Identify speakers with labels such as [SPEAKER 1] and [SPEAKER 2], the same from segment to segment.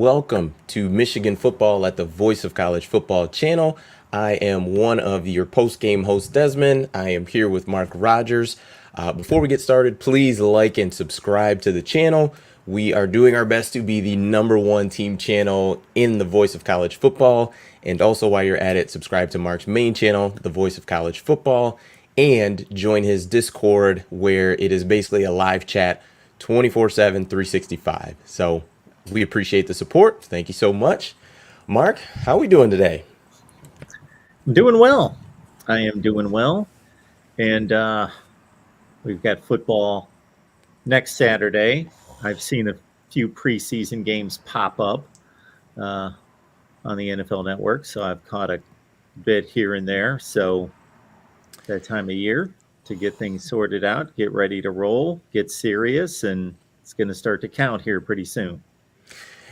[SPEAKER 1] welcome to Michigan Football at the Voice of College Football channel. I am one of your post-game hosts, Desmond. I am here with Mark Rogers. Before we get started, please like and subscribe to the channel. We are doing our best to be the #1 team channel in the Voice of College Football. And also, while you're at it, subscribe to Mark's main channel, the Voice of College Football, and join his Discord, where it is basically a live chat 24/7, 365. So we appreciate the support. Thank you so much. Mark, how are we doing today?
[SPEAKER 2] Doing well. I am doing well. And we've got football next Saturday. I've seen a few preseason games pop up on the NFL Network, so I've caught a bit here and there. So that time of year to get things sorted out, get ready to roll, get serious, and it's going to start to count here pretty soon.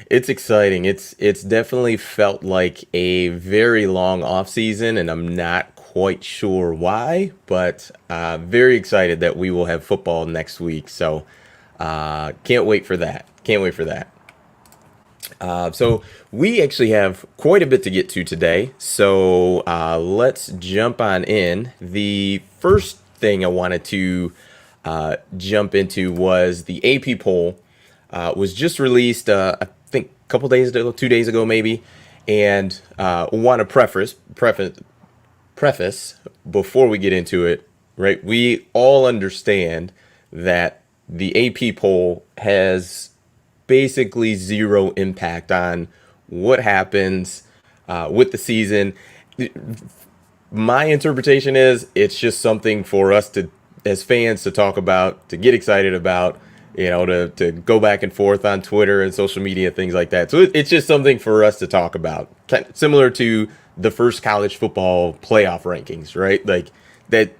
[SPEAKER 1] It's exciting. It's definitely felt like a very long off season, and I'm not quite sure why, but very excited that we will have football next week. So can't wait for that. Can't wait for that. So we actually have quite a bit to get to today. So let's jump on in. The first thing I wanted to jump into was the AP poll. Was just released, I think, a couple days ago, 2 days ago maybe, and want to preface before we get into it. Right, we all understand that the AP poll has basically zero impact on what happens with the season. My interpretation is it's just something for us to, as fans, to talk about, to get excited about, you know, to go back and forth on Twitter and social media, things like that. So it's just something for us to talk about, similar to the first college football playoff rankings, right? Like that,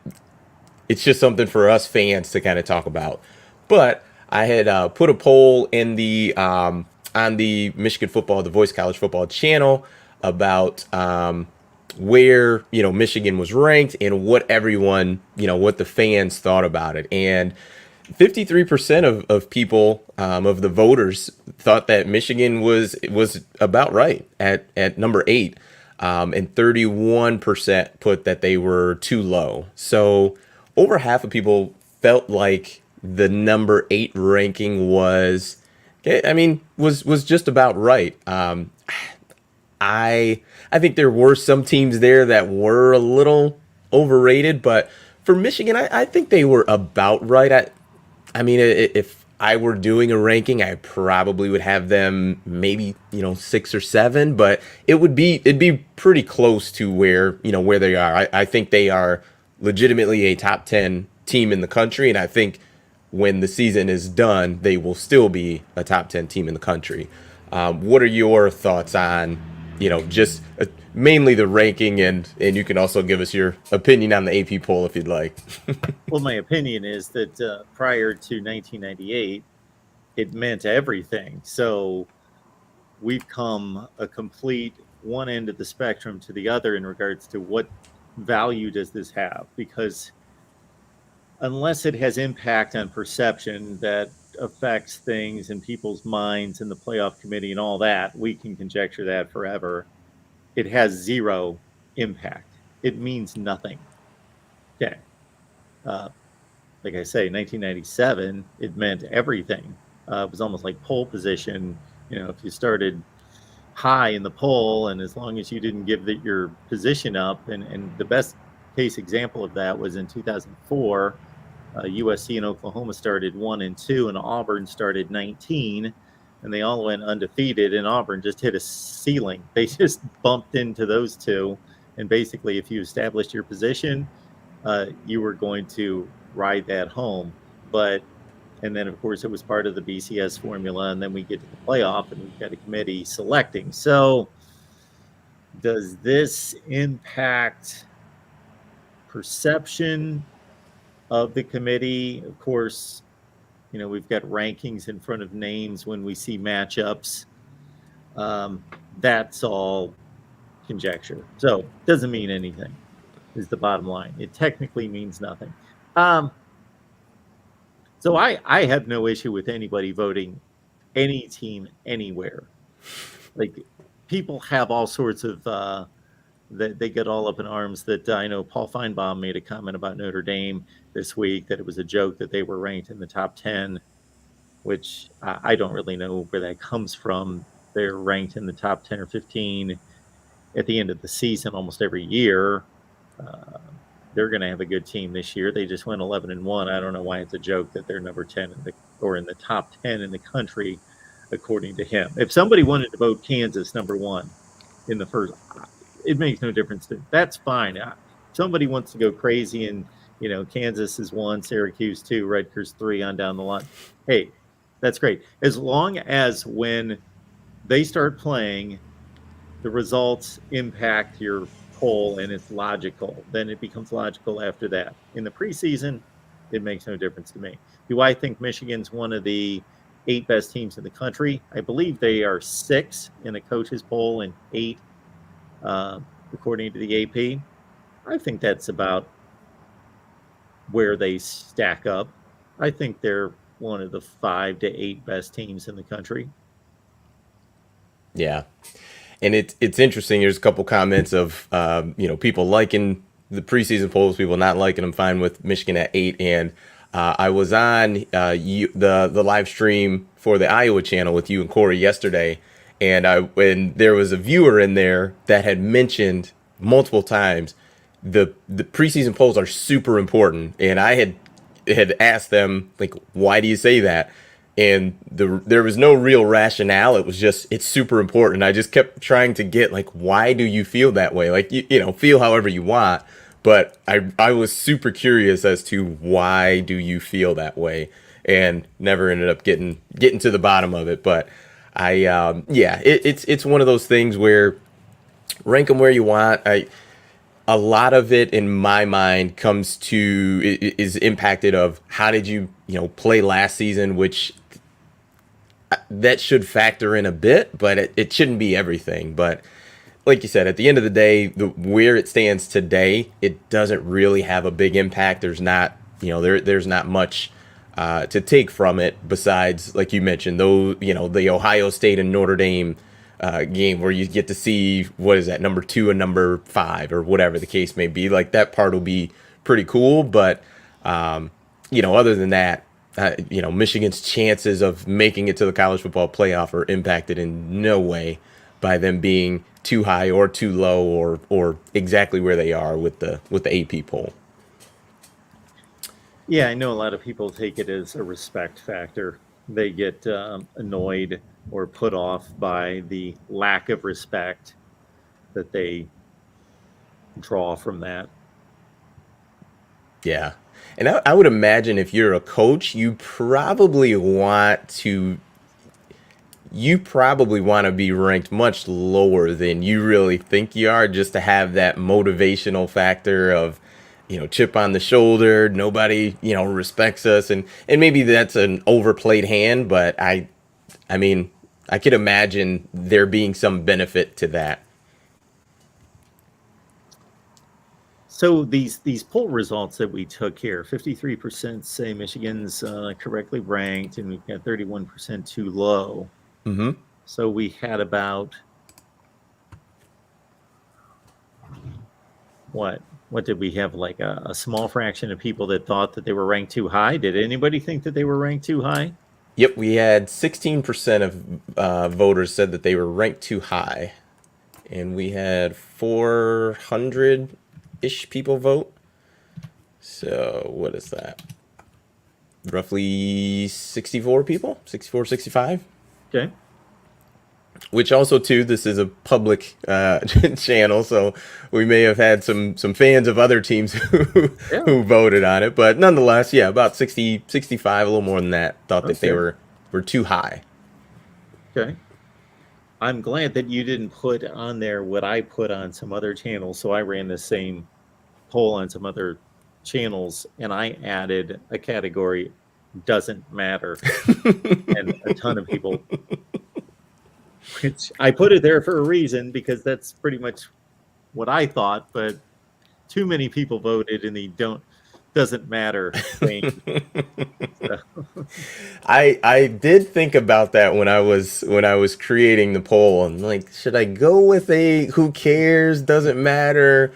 [SPEAKER 1] it's just something for us fans to kind of talk about. But I had put a poll in the on the Michigan Football, the Voice College Football channel about where, you know, Michigan was ranked and what everyone, you know, what the fans thought about it. And 53% of people, of the voters, thought that Michigan was about right at number 8, and 31% put that they were too low. So over half of people felt like the number 8 ranking was, was just about right. I think there were some teams there that were a little overrated, but for Michigan, I think they were about right. If I were doing a ranking, I probably would have them maybe, 6 or 7, but it'd be pretty close to where they are. I think they are legitimately a top 10 team in the country, and I think when the season is done, they will still be a top 10 team in the country. What are your thoughts on, just mainly the ranking, and you can also give us your opinion on the AP poll if you'd like.
[SPEAKER 2] Well, my opinion is that prior to 1998, it meant everything. So we've come a complete one end of the spectrum to the other in regards to what value does this have? Because unless it has impact on perception that affects things in people's minds and the playoff committee and all that, we can conjecture that forever. It has zero impact. It means nothing. Okay. Like I say, 1997, it meant everything. It was almost like pole position. If you started high in the poll, and as long as you didn't give your position up, and the best case example of that was in 2004, USC and Oklahoma started 1 and 2, and Auburn started 19, and they all went undefeated, and Auburn just hit a ceiling. They just bumped into those two, and basically if you established your position, you were going to ride that home. And then of course it was part of the BCS formula, and then we get to the playoff and we've got a committee selecting. So does this impact perception of the committee? Of course, we've got rankings in front of names when we see matchups. That's all conjecture. So it doesn't mean anything is the bottom line. It technically means nothing. So I have no issue with anybody voting any team anywhere. Like, people have all sorts of they get all up in arms. That I know Paul Feinbaum made a comment about Notre Dame this week, that it was a joke that they were ranked in the top 10, which I don't really know where that comes from. They're ranked in the top 10 or 15 at the end of the season almost every year. Uh, they're going to have a good team this year. They just went 11-1. I don't know why it's a joke that they're number 10 or in the top 10 in the country, according to him. If somebody wanted to vote Kansas number 1 in the first, it makes no difference. That's fine. If somebody wants to go crazy and, Kansas is 1, Syracuse 2, Rutgers 3 on down the line, hey, that's great. As long as when they start playing, the results impact your poll and it's logical, then it becomes logical after that. In the preseason, it makes no difference to me. Do I think Michigan's one of the 8 best teams in the country? I believe they are 6 in the coaches poll and 8 according to the AP. I think that's about where they stack up. I think they're one of the 5 to 8 best teams in the country.
[SPEAKER 1] Yeah. And it's interesting. There's a couple comments of people liking the preseason polls, people not liking them. Fine with Michigan at 8. And I was on the live stream for the Iowa channel with you and Corey yesterday, and there was a viewer in there that had mentioned multiple times the preseason polls are super important, and I had asked them, like, why do you say that? And there was no real rationale. It was just, it's super important. I just kept trying to get, like, why do you feel that way? Like, feel however you want. But I was super curious as to why do you feel that way, and never ended up getting to the bottom of it. But it's one of those things where rank them where you want. A lot of it in my mind is impacted of how did you play last season, which that should factor in a bit, but it shouldn't be everything. But like you said, at the end of the day, where it stands today, it doesn't really have a big impact. There's not there's not much to take from it besides, like you mentioned, though, the Ohio State and Notre Dame game where you get to see, what is that, number 2 and number 5 or whatever the case may be. Like, that part will be pretty cool, but other than that, Michigan's chances of making it to the college football playoff are impacted in no way by them being too high or too low, or exactly where they are with the AP poll.
[SPEAKER 2] Yeah, I know a lot of people take it as a respect factor. They get annoyed or put off by the lack of respect that they draw from that.
[SPEAKER 1] Yeah. And I would imagine if you're a coach, you probably want to be ranked much lower than you really think you are, just to have that motivational factor of, chip on the shoulder. Nobody, respects us. And maybe that's an overplayed hand, but I mean, I could imagine there being some benefit to that.
[SPEAKER 2] So these poll results that we took here, 53% say Michigan's correctly ranked, and we've got 31% too low.
[SPEAKER 1] Mm-hmm.
[SPEAKER 2] So we had about, what did we have? Like a small fraction of people that thought that they were ranked too high. Did anybody think that they were ranked too high?
[SPEAKER 1] Yep, we had 16% of voters said that they were ranked too high, and we had 400-ish people vote. So what is that? Roughly 64 people, 64, 65.
[SPEAKER 2] Okay.
[SPEAKER 1] Which also, too, this is a public channel, so we may have had some fans of other teams who voted on it. But nonetheless, yeah, about 60, 65, a little more than that, thought that they were too high.
[SPEAKER 2] Okay. I'm glad that you didn't put on there what I put on some other channels. So I ran the same poll on some other channels, and I added a category, doesn't matter. And a ton of people... Which I put it there for a reason, because that's pretty much what I thought, but too many people voted in the doesn't matter thing.
[SPEAKER 1] I did think about that when I was creating the poll. I'm like, should I go with a who cares, doesn't matter?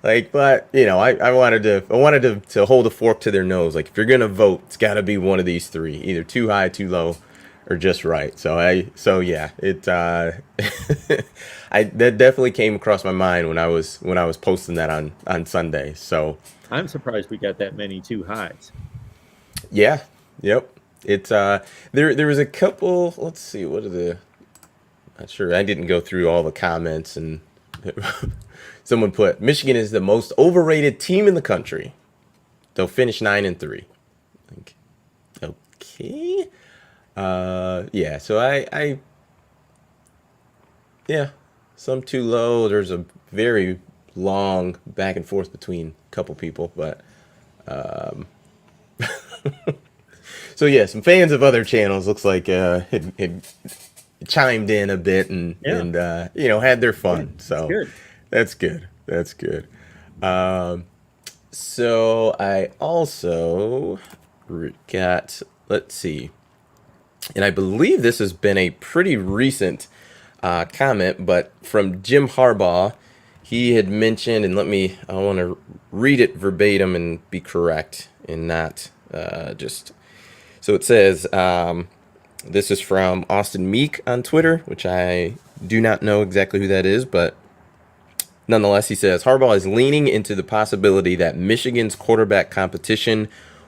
[SPEAKER 1] Like, but I wanted to hold a fork to their nose. Like, if you're gonna vote, it's got to be one of these three, either too high, too low, or just right. So yeah, I that definitely came across my mind when I was posting that on Sunday. So
[SPEAKER 2] I'm surprised we got that many too highs.
[SPEAKER 1] yeah, yep. It's there was a couple. Let's see, what are the? Not sure. I didn't go through all the comments, and someone put Michigan is the most overrated team in the country. They'll finish 9-3. Like, okay. Yeah. So yeah, some too low. There's a very long back and forth between a couple people, but so yeah, some fans of other channels looks like had chimed in a bit and
[SPEAKER 2] Yeah.
[SPEAKER 1] had their fun.
[SPEAKER 2] That's
[SPEAKER 1] So
[SPEAKER 2] good.
[SPEAKER 1] that's good. That's good. So I also got, let's see, and I believe this has been a pretty recent comment, but from Jim Harbaugh, he had mentioned, and I want to read it verbatim and be correct and not just. So it says, this is from Austin Meek on Twitter, which I do not know exactly who that is, but nonetheless, he says Harbaugh is leaning into the possibility that Michigan's quarterback competition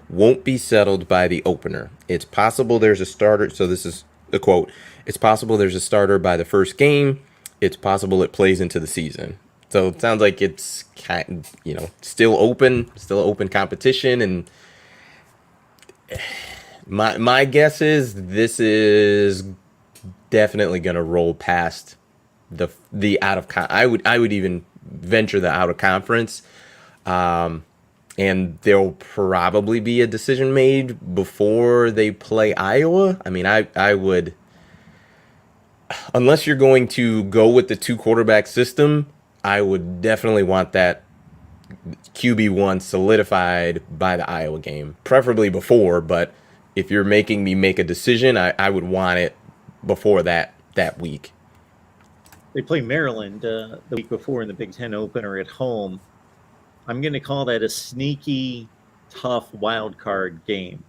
[SPEAKER 1] won't be settled by the opener. It's possible there's a starter. So this is a quote. It's possible there's a starter by the first game. It's possible it plays into the season. So it sounds like it's still open competition. And my guess is this is definitely going to roll past the out of I would even venture the out of conference, and there'll probably be a decision made before they play Iowa. I mean, I would, unless you're going to go with the two quarterback system, I would definitely want that QB1 solidified by the Iowa game, preferably before. But if you're making me make a decision, I would want it before that week.
[SPEAKER 2] They play Maryland the week before in the Big Ten opener at home. I'm going to call that a sneaky, tough wild card game.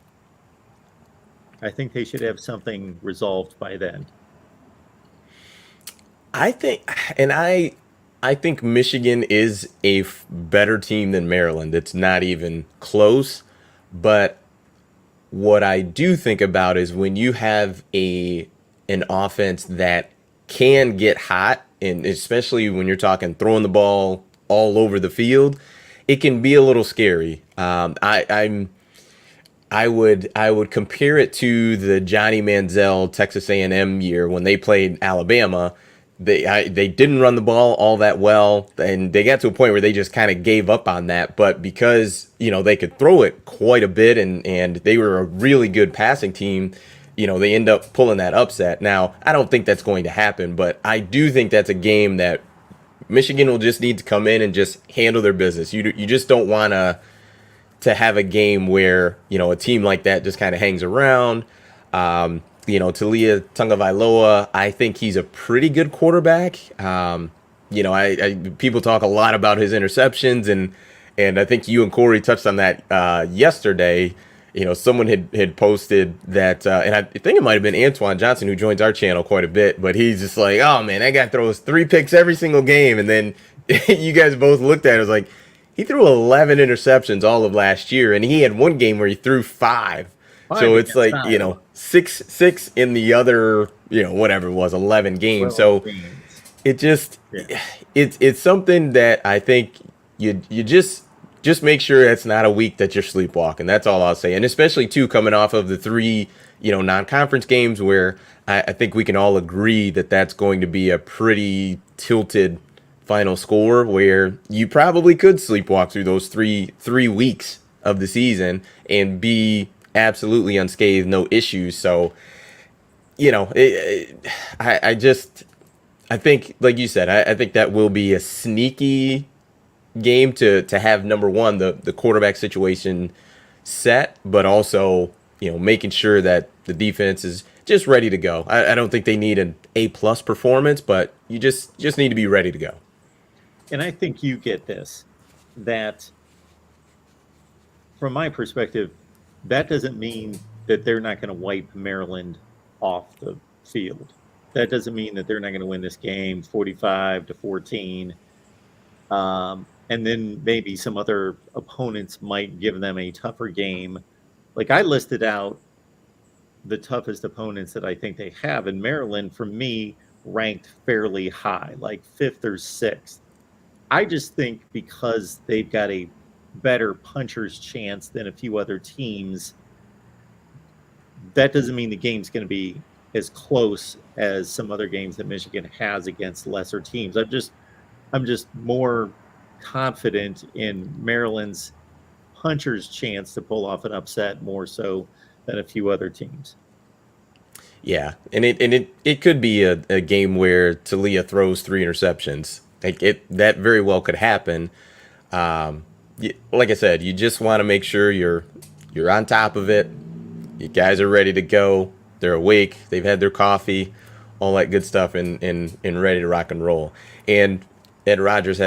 [SPEAKER 2] I think they should have something resolved by then.
[SPEAKER 1] I think Michigan is a better team than Maryland. It's not even close. But what I do think about is when you have an offense that can get hot, and especially when you're talking throwing the ball all over the field, it can be a little scary. I would compare it to the Johnny Manziel Texas A&M year when they played Alabama. They didn't run the ball all that well, and they got to a point where they just kind of gave up on that. But because they could throw it quite a bit, and they were a really good passing team, they end up pulling that upset. Now, I don't think that's going to happen, but I do think that's a game that Michigan will just need to come in and just handle their business. You just don't want to have a game where a team like that just kind of hangs around. Talia Tagovailoa, I think he's a pretty good quarterback. People talk a lot about his interceptions, and I think you and Corey touched on that yesterday. Someone had posted that, and I think it might have been Antoine Johnson, who joins our channel quite a bit, but he's just like, oh man, that guy throws 3 picks every single game. And then you guys both looked at it, it was like, he threw 11 interceptions all of last year, and he had one game where he threw 5. So it's like, 6 in the other, whatever it was, 11 games. So
[SPEAKER 2] games.
[SPEAKER 1] It just, it's something that I think you just make sure it's not a week that you're sleepwalking. That's all I'll say. And especially too, coming off of the 3, non-conference games where I think we can all agree that that's going to be a pretty tilted final score, where you probably could sleepwalk through those three weeks of the season and be absolutely unscathed, no issues. So, I think, like you said, I think that will be a sneaky game to have, number one, the quarterback situation set, but also making sure that the defense is just ready to go. I don't think they need an A+ performance, but you just need to be ready to go.
[SPEAKER 2] And I think you get this, that from my perspective, that doesn't mean that they're not going to wipe Maryland off the field. That doesn't mean that they're not going to win this game 45-14. And then maybe some other opponents might give them a tougher game. Like I listed out the toughest opponents that I think they have, and Maryland, for me, ranked fairly high, like 5th or 6th. I just think because they've got a better puncher's chance than a few other teams, that doesn't mean the game's going to be as close as some other games that Michigan has against lesser teams. I'm just more confident in Maryland's puncher's chance to pull off an upset more so than a few other teams.
[SPEAKER 1] Yeah, and it could be a game where Talia throws 3 interceptions. That very well could happen. Like I said, you just want to make sure you're on top of it. You guys are ready to go. They're awake. They've had their coffee, all that good stuff, and ready to rock and roll. And Ed Rogers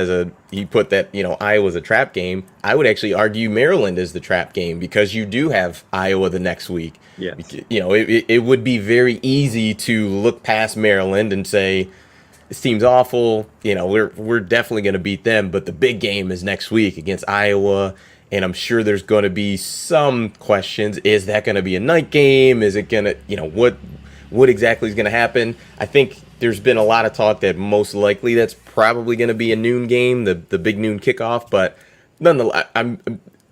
[SPEAKER 1] he put that Iowa's a trap game. I would actually argue Maryland is the trap game because you do have Iowa the next week.
[SPEAKER 2] Yes.
[SPEAKER 1] It would be very easy to look past Maryland and say this team's awful. We're definitely going to beat them, but the big game is next week against Iowa. And I'm sure there's going to be some questions. Is that going to be a night game? Is it going to, what exactly is going to happen? I think there's been a lot of talk that most likely that's probably going to be a noon game, the big noon kickoff. But nonetheless,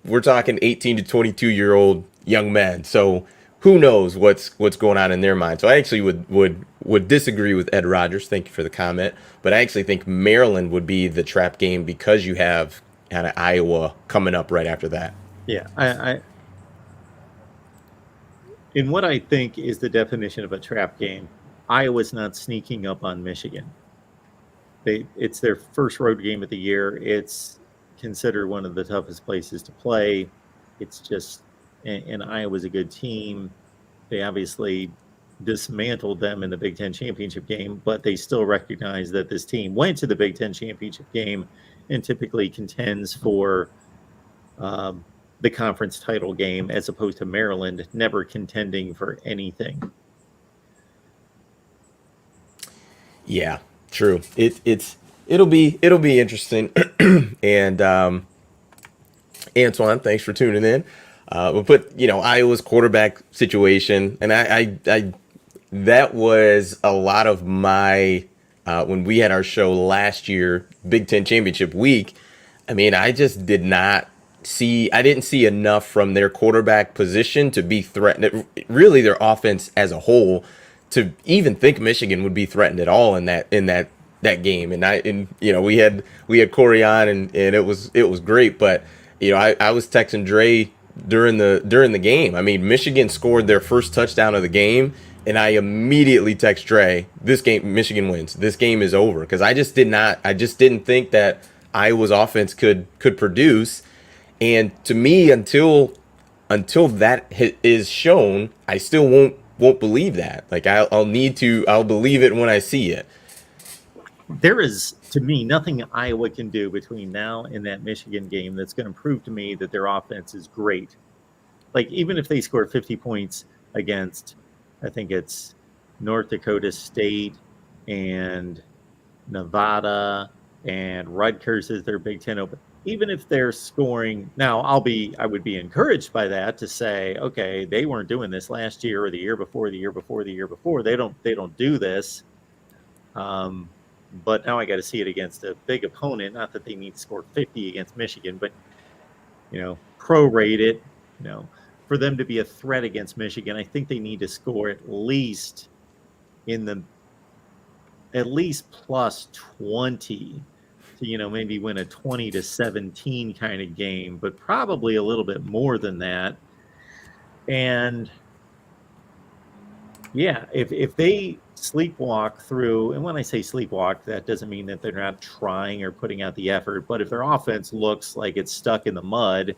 [SPEAKER 1] we're talking 18 to 22-year-old young men. So who knows what's going on in their mind. So I actually would disagree with Ed Rogers. Thank you for the comment. But I actually think Maryland would be the trap game because you have kind of Iowa coming up right after that.
[SPEAKER 2] Yeah, I in what I think is the definition of a trap game, Iowa's not sneaking up on Michigan. It's their first road game of the year. It's considered one of the toughest places to play. It's just, and Iowa's a good team. They obviously dismantled them in the Big Ten championship game, but they still recognize that this team went to the Big Ten championship game and typically contends for the conference title game, as opposed to Maryland never contending for anything.
[SPEAKER 1] Yeah, true. It'll be interesting. And Antoine, thanks for tuning in. We'll put Iowa's quarterback situation, and I that was a lot of my when we had our show last year, Big Ten championship week. I mean, I just didn't see enough from their quarterback position to be threatened. Really, their offense as a whole, to even think Michigan would be threatened at all in that game. And we had Corey on, and it was great. But I was texting Dre during the game. I mean, Michigan scored their first touchdown of the game, and I immediately text Dre, this game Michigan wins. This game is over, because I just didn't think that Iowa's offense could produce. And to me, until that is shown, I still won't believe that. Like I'll believe it when I see it.
[SPEAKER 2] There is, to me, nothing Iowa can do between now and that Michigan game that's going to prove to me that their offense is great. Like, even if they score 50 points against, I think it's North Dakota State and Nevada and Rutgers is their Big Ten open. Even if they're scoring now, I would be encouraged by that to say, okay, they weren't doing this last year or the year before, the year before, the year before. They don't do this. But now I got to see it against a big opponent. Not that they need to score 50 against Michigan, but prorate it. For them to be a threat against Michigan, I think they need to score at least plus 20 to maybe win a 20-17 kind of game, but probably a little bit more than that. And yeah, if they sleepwalk through, and when I say sleepwalk, that doesn't mean that they're not trying or putting out the effort, but if their offense looks like it's stuck in the mud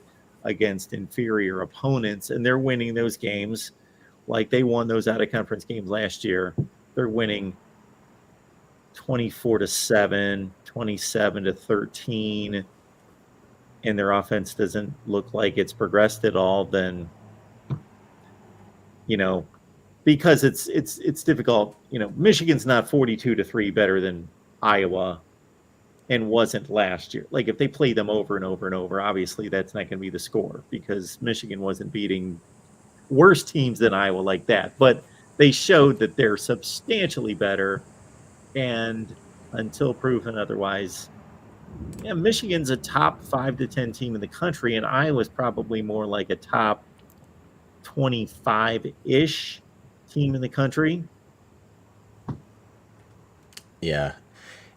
[SPEAKER 2] against inferior opponents, and they're winning those games. Like they won those out of conference games last year. They're winning 24-7, 27-13, and their offense doesn't look like it's progressed at all, then because it's difficult. Michigan's not 42-3 better than Iowa and wasn't last year. Like if they play them over and over and over, obviously that's not going to be the score because Michigan wasn't beating worse teams than Iowa like that. But they showed that they're substantially better, and until proven otherwise, Michigan's a top 5 to 10 team in the country, and Iowa's probably more like a top 25-ish team in the country.
[SPEAKER 1] Yeah.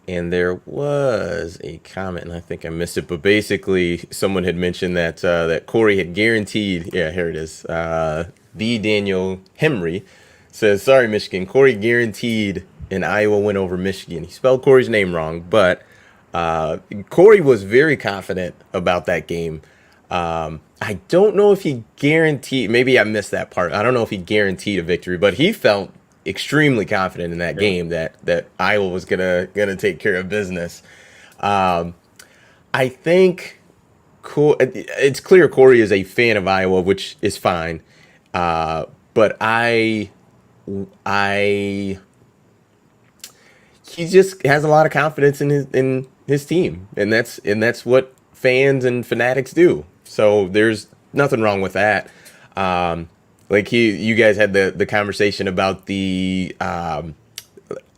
[SPEAKER 1] And there was a comment, and I think I missed it, but basically someone had mentioned that that Corey had guaranteed. Yeah, here it is. The Daniel Henry says, "Sorry, Michigan. Corey guaranteed an Iowa win over Michigan." He spelled Corey's name wrong, but Corey was very confident about that game. I don't know if he guaranteed. Maybe I missed that part. I don't know if he guaranteed a victory, but he felt extremely confident in that game that Iowa was gonna take care of business. I think it's clear Corey is a fan of Iowa, which is fine. But he just has a lot of confidence in his team, and that's what fans and fanatics do. So there's nothing wrong with that. Like you guys had the conversation about the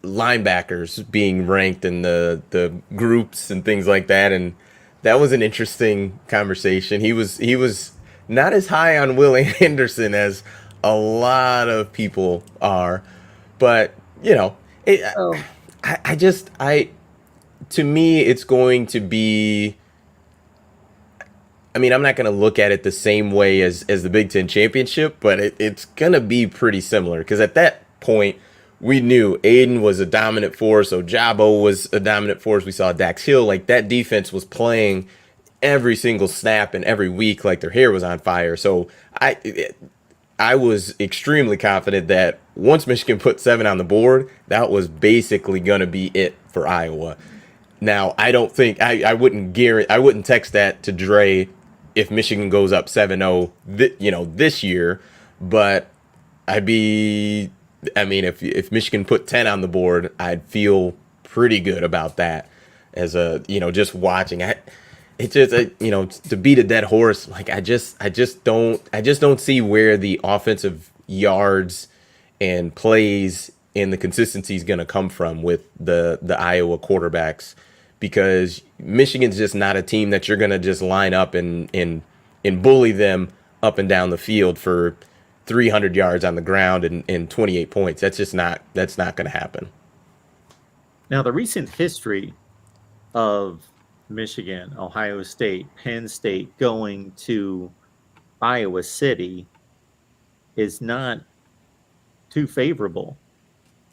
[SPEAKER 1] linebackers being ranked in the groups and things like that, and that was an interesting conversation. He was not as high on Will Anderson as a lot of people are, but to me it's going to be. I mean, I'm not going to look at it the same way as the Big Ten championship, but it's going to be pretty similar because at that point, we knew Aiden was a dominant force, Ojabo was a dominant force. We saw Dax Hill. Like, that defense was playing every single snap and every week like their hair was on fire. So I was extremely confident that once Michigan put 7 on the board, that was basically going to be it for Iowa. Now, I don't think I wouldn't text that to Dre if Michigan goes up 7-0 this year, but if Michigan put 10 on the board, I'd feel pretty good about that as just watching. To beat a dead horse, like I just don't see where the offensive yards and plays and the consistency is going to come from with the Iowa quarterbacks, because Michigan's just not a team that you're going to just line up and bully them up and down the field for 300 yards on the ground and 28 points. That's not going to happen.
[SPEAKER 2] Now, the recent history of Michigan, Ohio State, Penn State going to Iowa City is not too favorable.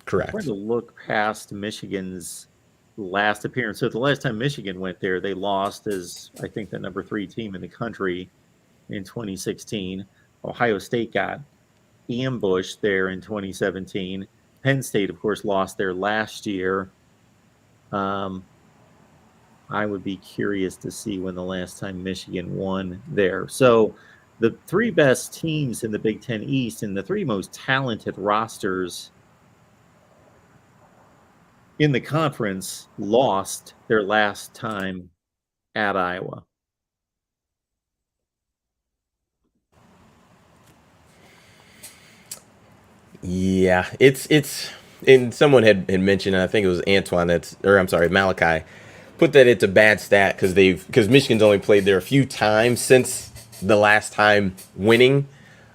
[SPEAKER 1] Correct.
[SPEAKER 2] We're going to look past Michigan's last appearance. So the last time Michigan went there, they lost as, I think, the number 3 team in the country in 2016. Ohio State got ambushed there in 2017. Penn State, of course, lost there last year. I would be curious to see when the last time Michigan won there. So the 3 best teams in the Big Ten East and the 3 most talented rosters in the conference lost their last time at Iowa.
[SPEAKER 1] Yeah, it's and someone had mentioned, and I think it was Antoine Malachi, put that into bad stat because Michigan's only played there a few times since the last time winning.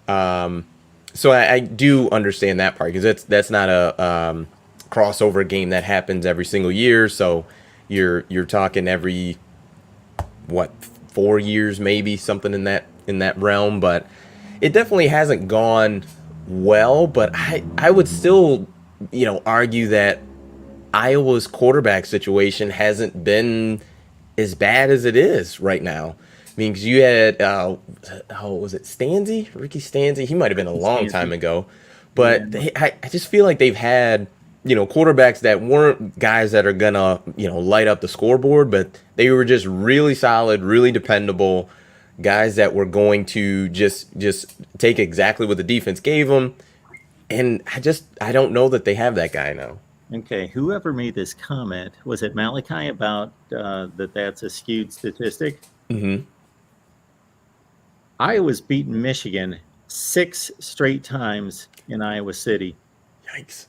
[SPEAKER 1] So I do understand that part, because that's not a crossover game that happens every single year. So you're talking every 4 years, maybe something in that realm. But it definitely hasn't gone well. But I would still argue that Iowa's quarterback situation hasn't been as bad as it is right now. mean, 'cause you had was it Stanzi, Ricky Stanzi? He might have been a long time
[SPEAKER 2] Stancy.
[SPEAKER 1] ago,
[SPEAKER 2] Yeah.
[SPEAKER 1] but I just feel like they've had quarterbacks that weren't guys that are gonna light up the scoreboard, but they were just really solid, really dependable guys that were going to just take exactly what the defense gave them. And I don't know that they have that guy now.
[SPEAKER 2] Okay. Whoever made this comment, was it Malachi about that's a skewed statistic?
[SPEAKER 1] Hmm.
[SPEAKER 2] Iowa's beaten Michigan 6 straight times in Iowa City.
[SPEAKER 1] Yikes.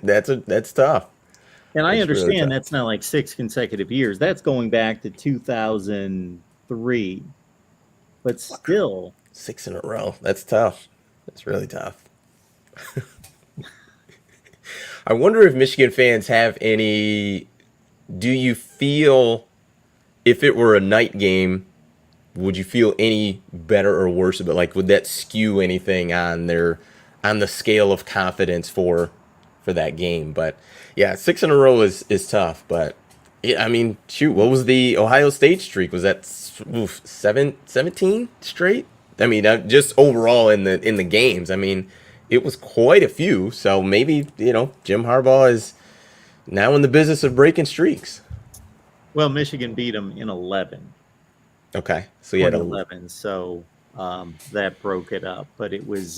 [SPEAKER 1] That's tough.
[SPEAKER 2] And I
[SPEAKER 1] That's really
[SPEAKER 2] understand
[SPEAKER 1] tough.
[SPEAKER 2] that's not like 6 consecutive years. That's going back to 2003. But still,
[SPEAKER 1] 6 in a row. That's tough. That's really tough. I wonder if Michigan fans have any. Do you feel if it were a night game, would you feel any better or worse about, like, would that skew anything on the scale of confidence for that game? But yeah, 6 in a row is tough. But yeah, I mean, shoot, what was the Ohio State streak? Was that 17 straight? I mean, just overall in the games. I mean, it was quite a few. So maybe Jim Harbaugh is now in the business of breaking streaks.
[SPEAKER 2] well, Michigan beat them in 11,
[SPEAKER 1] Okay, so you had a
[SPEAKER 2] 2011. So that broke it up. But it was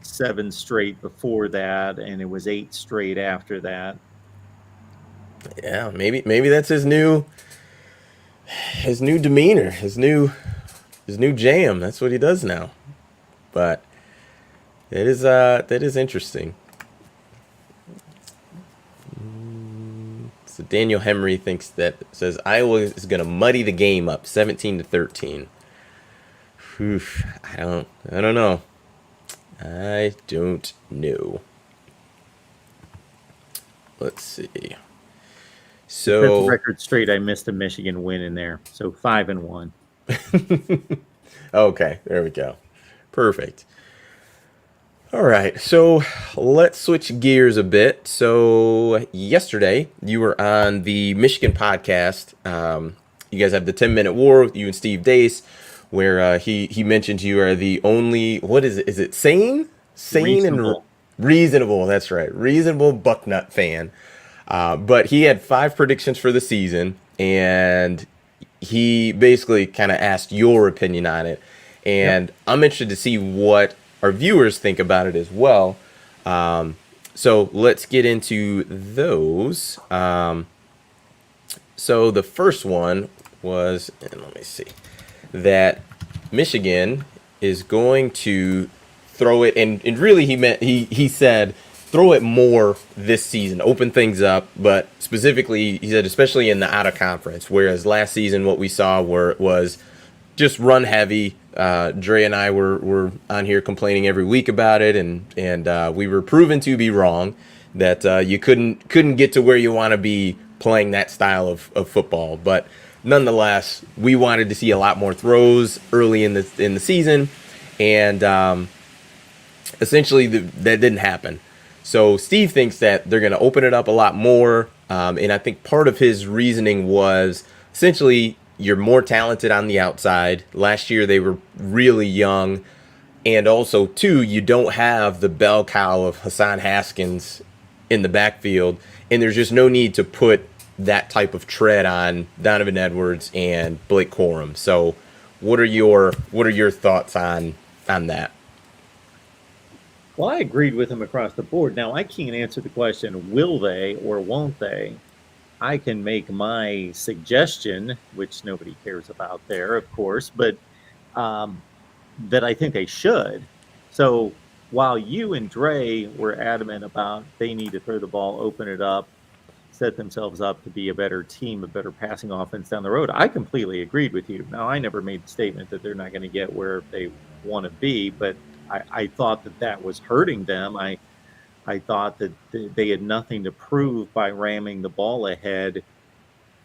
[SPEAKER 2] 7 straight before that, and it was 8 straight after that.
[SPEAKER 1] yeah, maybe that's his new demeanor, his new jam. That's what he does now. But that is interesting. So Daniel Henry says Iowa is going to muddy the game up 17-13. Oof, I don't know. I don't know. Let's see.
[SPEAKER 2] Set the
[SPEAKER 1] So
[SPEAKER 2] record straight. I missed a Michigan win in there. So 5-1.
[SPEAKER 1] okay, there we go. Perfect. All right, so let's switch gears a bit. So yesterday you were on the Michigan podcast. You guys have the 10-minute war with you and Steve Dace, where he mentioned you are the only, what is it? Is it sane and
[SPEAKER 2] Reasonable.
[SPEAKER 1] reasonable? That's right, reasonable Bucknut fan. But he had 5 predictions for the season, and he basically kind of asked your opinion on it.
[SPEAKER 2] Yep.
[SPEAKER 1] And I'm interested to see what our viewers think about it as well. So let's get into those. So the first one was, and let me see, that Michigan is going to throw it, and really he said throw it more this season, open things up, but specifically he said especially in the out of conference, whereas last season what we saw was just run heavy. Dre and I were on here complaining every week about it, and we were proven to be wrong that you couldn't get to where you want to be playing that style of football. But nonetheless, we wanted to see a lot more throws early in the season, and essentially that didn't happen. So Steve thinks that they're going to open it up a lot more, and I think part of his reasoning was essentially you're more talented on the outside. Last year they were really young, and also too you don't have the bell cow of Hassan Haskins in the backfield, and there's just no need to put that type of tread on Donovan Edwards and Blake Corum. So what are your thoughts on that?
[SPEAKER 2] Well, I agreed with him across the board. Now, I can't answer the question, will they or won't they? I can make my suggestion, which nobody cares about there, of course, but that I think they should. So while you and Dre were adamant about they need to throw the ball, open it up, set themselves up to be a better team, a better passing offense down the road, I completely agreed with you. Now, I never made the statement that they're not going to get where they want to be, but I thought that was hurting them. I thought that they had nothing to prove by ramming the ball ahead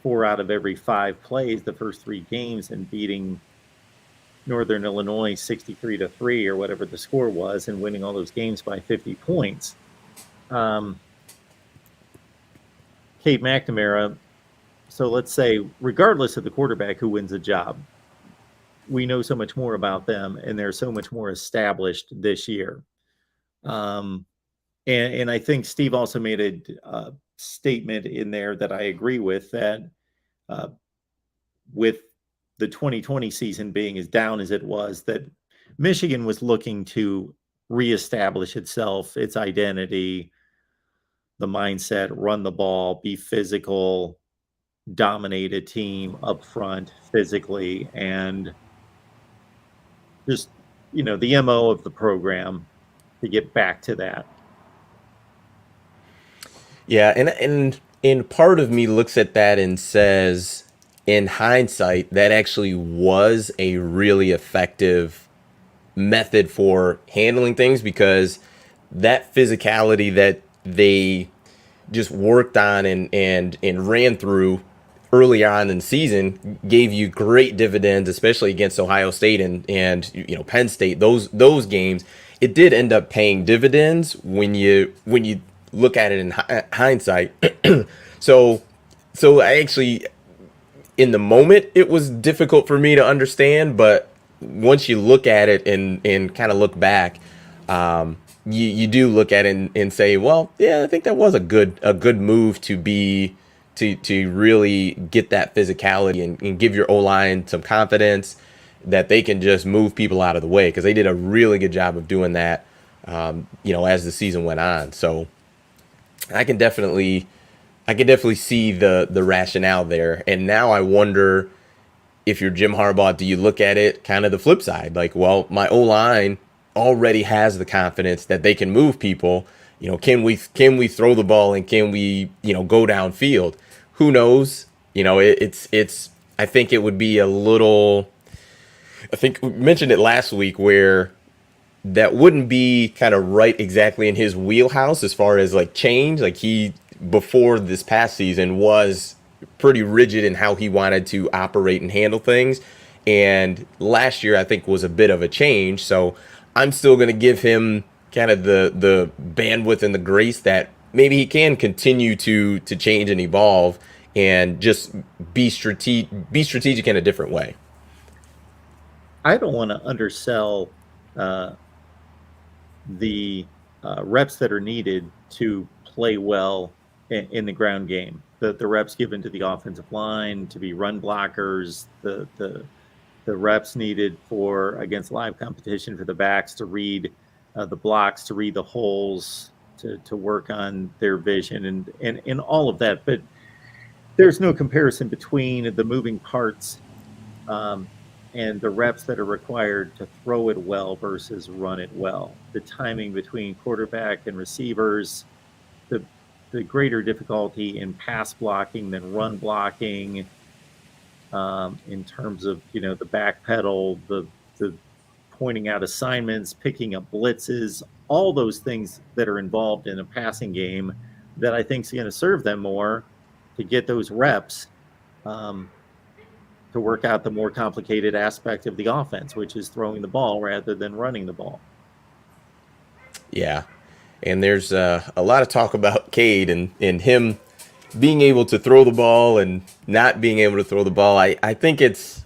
[SPEAKER 2] 4 out of every 5 plays the first 3 games and beating Northern Illinois 63-3 or whatever the score was and winning all those games by 50 points. Kate McNamara So let's say, regardless of the quarterback who wins the job, we know so much more about them, and they're so much more established this year. Um, and I think Steve also made a statement in there that I agree with, that uh, with the 2020 season being as down as it was, that Michigan was looking to reestablish itself, its identity, the mindset, run the ball, be physical, dominate a team up front physically, and just, the MO of the program to get back to that.
[SPEAKER 1] Yeah, and part of me looks at that and says, in hindsight, that actually was a really effective method for handling things, because that physicality that they just worked on and ran through early on in the season gave you great dividends, especially against Ohio State and Penn State. Those games, it did end up paying dividends when you look at it in hindsight. so so I actually, in the moment, it was difficult for me to understand, but once you look at it and kind of look back, you do look at it and say, well, yeah, I think that was a good move to really get that physicality and give your O line some confidence that they can just move people out of the way, because they did a really good job of doing that, as the season went on. So I can definitely see the rationale there. And now I wonder, if you're Jim Harbaugh, do you look at it kind of the flip side? Like, well, my O line already has the confidence that they can move people. Can we throw the ball, and can we go downfield? Who knows? It's. I think it would be a little. I think we mentioned it last week, where that wouldn't be kind of right exactly in his wheelhouse as far as like change. Like, he, before this past season, was pretty rigid in how he wanted to operate and handle things. And last year, I think, was a bit of a change. So I'm still going to give him kind of the bandwidth and the grace that maybe he can continue to change and evolve and just be strategic in a different way.
[SPEAKER 2] I don't want to undersell uh, the reps that are needed to play well in the ground game. The reps given to the offensive line to be run blockers, the reps needed for against live competition for the backs to read the blocks, to read the holes, to work on their vision and all of that. But there's no comparison between the moving parts um, and the reps that are required to throw it well versus run it well. The timing between quarterback and receivers, the the greater difficulty in pass blocking than run blocking, in terms of the back pedal, the pointing out assignments, picking up blitzes, all those things that are involved in a passing game that I think is going to serve them more to get those reps, um, to work out the more complicated aspect of the offense, which is throwing the ball rather than running the ball.
[SPEAKER 1] Yeah. And there's a lot of talk about Cade and him being able to throw the ball and not being able to throw the ball. I think it's,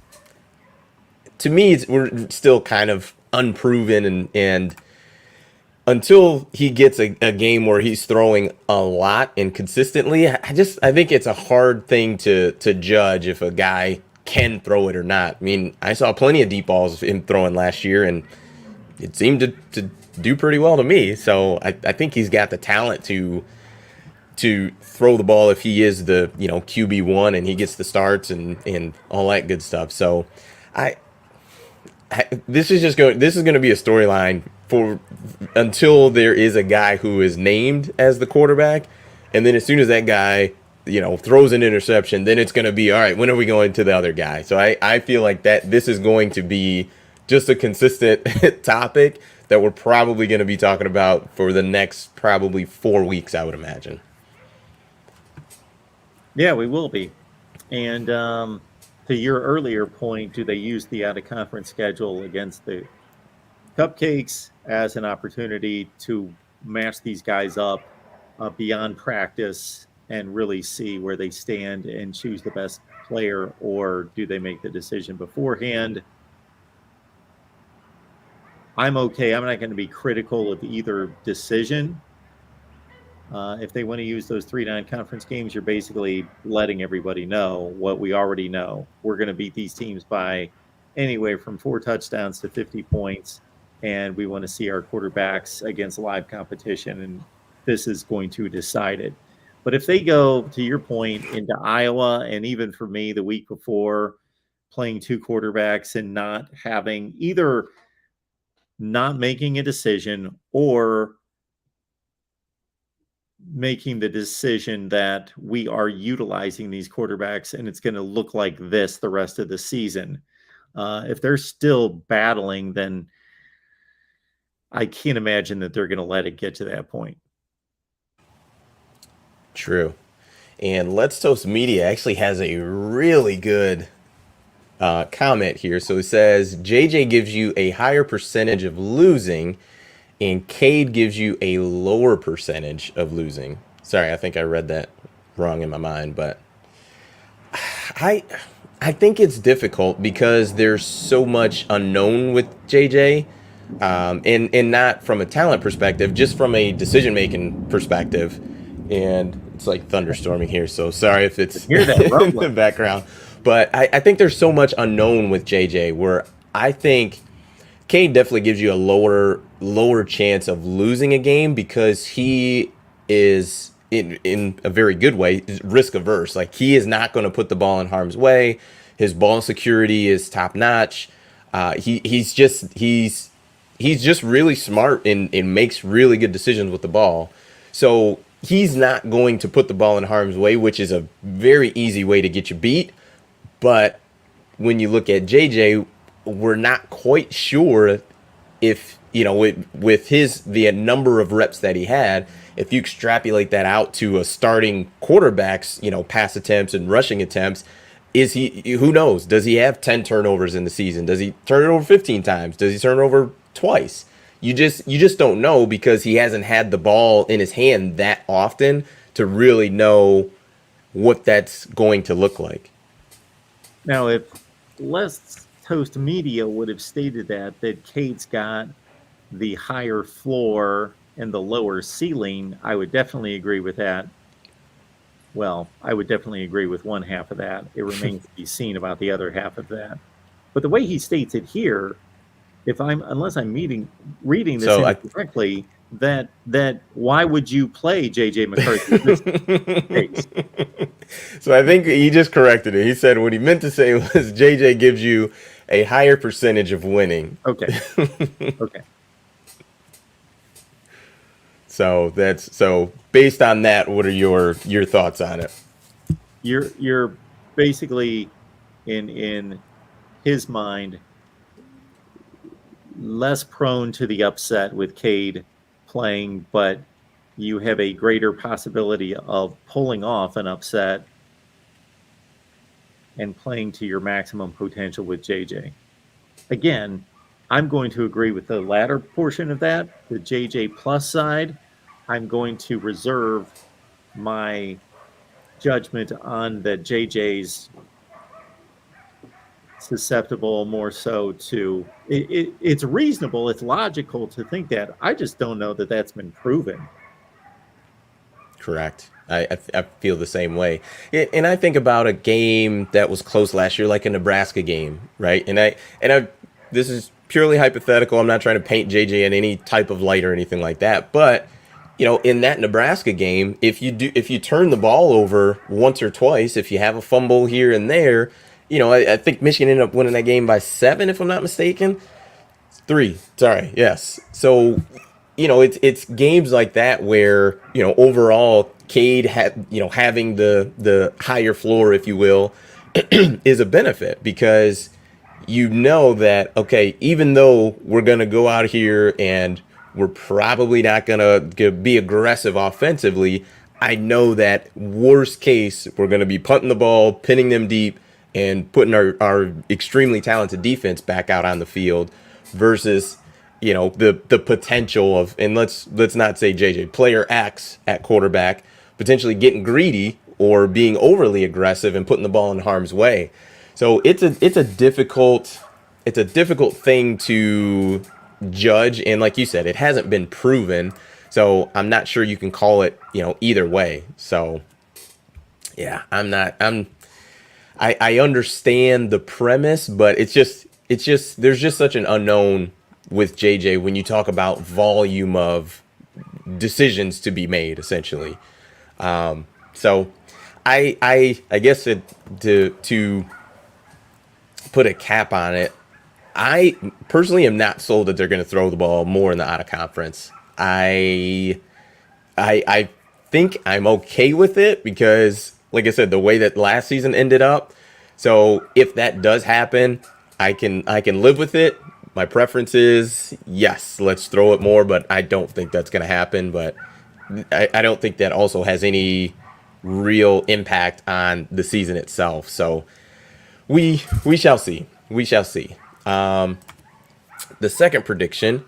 [SPEAKER 1] to me, we're still kind of unproven, and until he gets a game where he's throwing a lot and consistently, I think it's a hard thing to judge if a guy can throw it or not. I mean, I saw plenty of deep balls him throwing last year, and it seemed to do pretty well to me. So I think he's got the talent to throw the ball if he is the QB1 and he gets the starts and all that good stuff. So I this is going to be a storyline for until there is a guy who is named as the quarterback, and then as soon as that guy throws an interception, then it's going to be, all right, when are we going to the other guy? So I feel like that this is going to be just a consistent topic that we're probably going to be talking about for the next probably 4 weeks, I would imagine.
[SPEAKER 2] Yeah, we will be. And to your earlier point, do they use the out of conference schedule against the Cupcakes as an opportunity to match these guys up beyond practice and really see where they stand and choose the best player, or do they make the decision beforehand? I'm okay. I'm not going to be critical of either decision. If they want to use those 3 non-conference games, you're basically letting everybody know what we already know. We're going to beat these teams by anywhere from 4 touchdowns to 50 points, and we want to see our quarterbacks against live competition, and this is going to decide it. But if they go, to your point, into Iowa, and even for me, the week before, playing 2 quarterbacks and not having either not making a decision or making the decision that we are utilizing these quarterbacks and it's going to look like this the rest of the season. If they're still battling, then I can't imagine that they're going to let it get to that point.
[SPEAKER 1] True. And Let's Toast Media actually has a really good comment here. So it says JJ gives you a higher percentage of losing, and Cade gives you a lower percentage of losing. Sorry, I think I read that wrong in my mind, but I think it's difficult because there's so much unknown with JJ, and not from a talent perspective, just from a decision making perspective. And it's like thunderstorming here, so sorry if it's
[SPEAKER 2] Hear that
[SPEAKER 1] in the background. But I think there's so much unknown with JJ where I think Cade definitely gives you a lower chance of losing a game because he is in a very good way risk averse. Like, he is not going to put the ball in harm's way. His ball security is top notch. He's just really smart and makes really good decisions with the ball. So he's not going to put the ball in harm's way, which is a very easy way to get you beat. But when you look at JJ, we're not quite sure if, with the number of reps that he had, if you extrapolate that out to a starting quarterback's, pass attempts and rushing attempts, who knows? Does he have 10 turnovers in the season? Does he turn it over 15 times? Does he turn it over twice? You just don't know because he hasn't had the ball in his hand that often to really know what that's going to look like.
[SPEAKER 2] Now, if Let's Toast Media would have stated that Cade's got the higher floor and the lower ceiling, I would definitely agree with that. Well, I would definitely agree with one half of that. It remains to be seen about the other half of that. But the way he states it here, unless I'm reading this incorrectly, that why would you play JJ McCarthy in this case?
[SPEAKER 1] So I think he just corrected it. He said what he meant to say was JJ gives you a higher percentage of winning.
[SPEAKER 2] Okay. Okay.
[SPEAKER 1] So based on that, what are your thoughts on it?
[SPEAKER 2] You're basically in his mind less prone to the upset with Cade playing, but you have a greater possibility of pulling off an upset and playing to your maximum potential with JJ. Again, I'm going to agree with the latter portion of that, the JJ plus side. I'm going to reserve my judgment on that JJ's susceptible more so to it's reasonable, it's logical to think that. I just don't know that that's been proven.
[SPEAKER 1] Correct. I feel the same way. And I think about a game that was close last year, like a Nebraska game, right? And I this is purely hypothetical. I'm not trying to paint JJ in any type of light or anything like that. But, in that Nebraska game, if you turn the ball over once or twice, if you have a fumble here and there, I think Michigan ended up winning that game by 7, if I'm not mistaken. 3. Sorry. Yes. So, it's games like that where, overall Cade having the higher floor, if you will, is a benefit because that, okay, even though we're going to go out here and we're probably not going to be aggressive offensively, I know that worst case, we're going to be punting the ball, pinning them deep, and putting our extremely talented defense back out on the field versus, the potential of, and let's not say JJ, player X at quarterback, potentially getting greedy or being overly aggressive and putting the ball in harm's way. So it's a difficult thing to judge, and like you said, it hasn't been proven. So I'm not sure you can call it, either way. So yeah, I understand the premise, but it's just there's just such an unknown with JJ when you talk about volume of decisions to be made, essentially. So I guess to put a cap on it, I personally am not sold that they're going to throw the ball more in the out of conference. I think I'm okay with it because, like I said, the way that last season ended up. So if that does happen, I can live with it. My preference is yes, let's throw it more, but I don't think that's going to happen. But I don't think that also has any real impact on the season itself. So we shall see. We shall see. The second prediction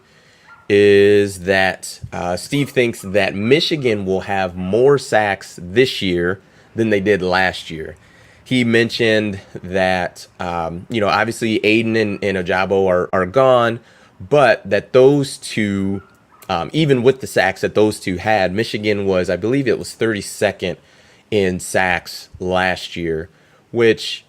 [SPEAKER 1] is that Steve thinks that Michigan will have more sacks this year than they did last year. He mentioned that, obviously Aiden and Ojabo are gone, but that those two, even with the sacks that those two had, Michigan was, I believe it was 32nd in sacks last year, which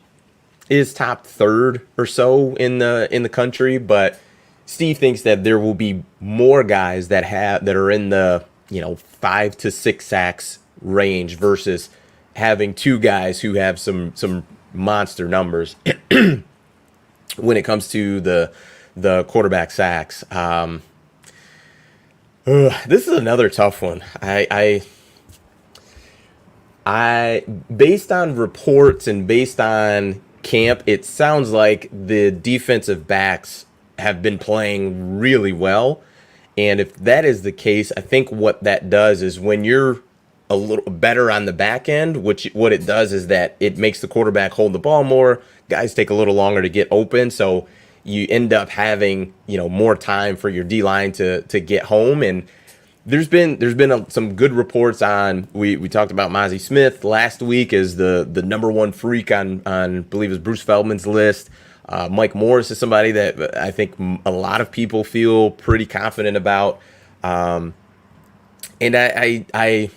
[SPEAKER 1] is top third or so in the country. But Steve thinks that there will be more guys that are in the 5 to 6 sacks range versus having two guys who have some monster numbers when it comes to the quarterback sacks. This is another tough one. I based on reports and based on camp, it sounds like the defensive backs have been playing really well. And if that is the case, I think what that does is when you're a little better on the back end, what it does is that it makes the quarterback hold the ball more. Guys take a little longer to get open, so you end up having more time for your D line to get home. And there's been some good reports on. We talked about Mozzie Smith last week as the number one freak on I believe is Bruce Feldman's list. Mike Morris is somebody that I think a lot of people feel pretty confident about. And I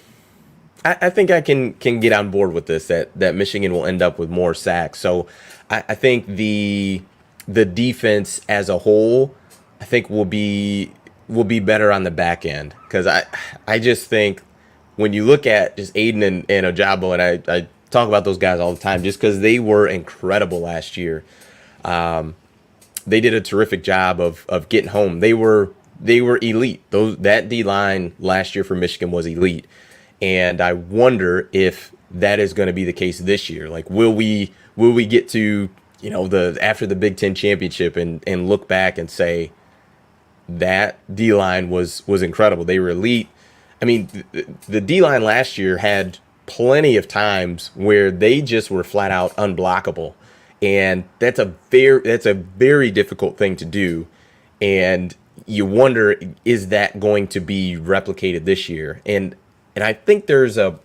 [SPEAKER 1] think I can get on board with this, that Michigan will end up with more sacks. So I think the defense as a whole, I think will be better on the back end, because I just think when you look at just Aiden and Ojabo, and I talk about those guys all the time just because they were incredible last year. They did a terrific job of getting home. They were elite. That D line last year for Michigan was elite. And I wonder if that is going to be the case this year. Like, will we get to after the Big Ten championship and look back and say that D line was incredible? They were elite. I mean, the D line last year had plenty of times where they just were flat out unblockable, and that's a very difficult thing to do. And you wonder, is that going to be replicated this year? And I think there's a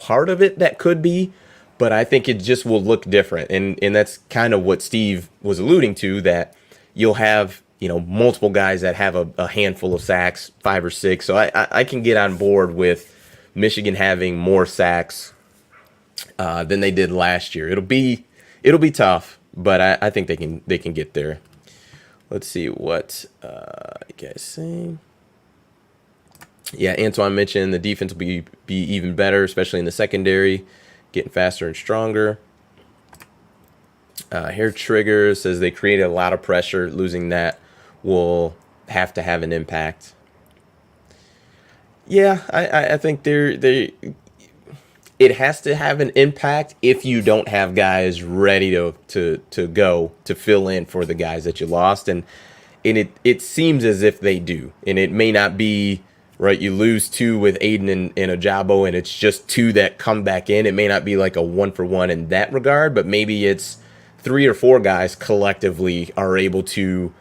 [SPEAKER 1] part of it that could be, but I think it just will look different. And that's kind of what Steve was alluding to, that you'll have, multiple guys that have a handful of sacks, 5 or 6. So I can get on board with Michigan having more sacks than they did last year. It'll be tough, but I think they can get there. Let's see what you guys say. Yeah, Antoine mentioned the defense will be even better, especially in the secondary, getting faster and stronger. Hair Trigger says they created a lot of pressure. Losing that will have to have an impact. Yeah, I think it has to have an impact if you don't have guys ready to go to fill in for the guys that you lost. And it seems as if they do. And it may not be right. You lose 2 with Aiden and Ojabo, and it's just 2 that come back in. It may not be like a 1-for-1 in that regard, but maybe it's 3 or 4 guys collectively are able to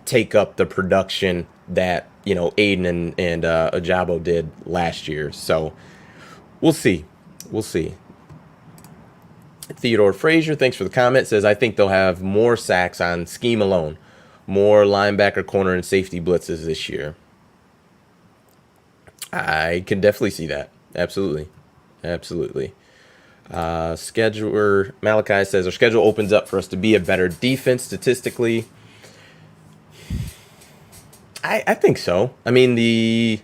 [SPEAKER 1] take up the production that Aiden and Ojabo did last year. So we'll see. We'll see. Theodore Frazier, thanks for the comment, says, I think they'll have more sacks on scheme alone. More linebacker, corner, and safety blitzes this year. I can definitely see that. Absolutely. Absolutely. Scheduler Malachi says, our schedule opens up for us to be a better defense statistically. I think so. I mean,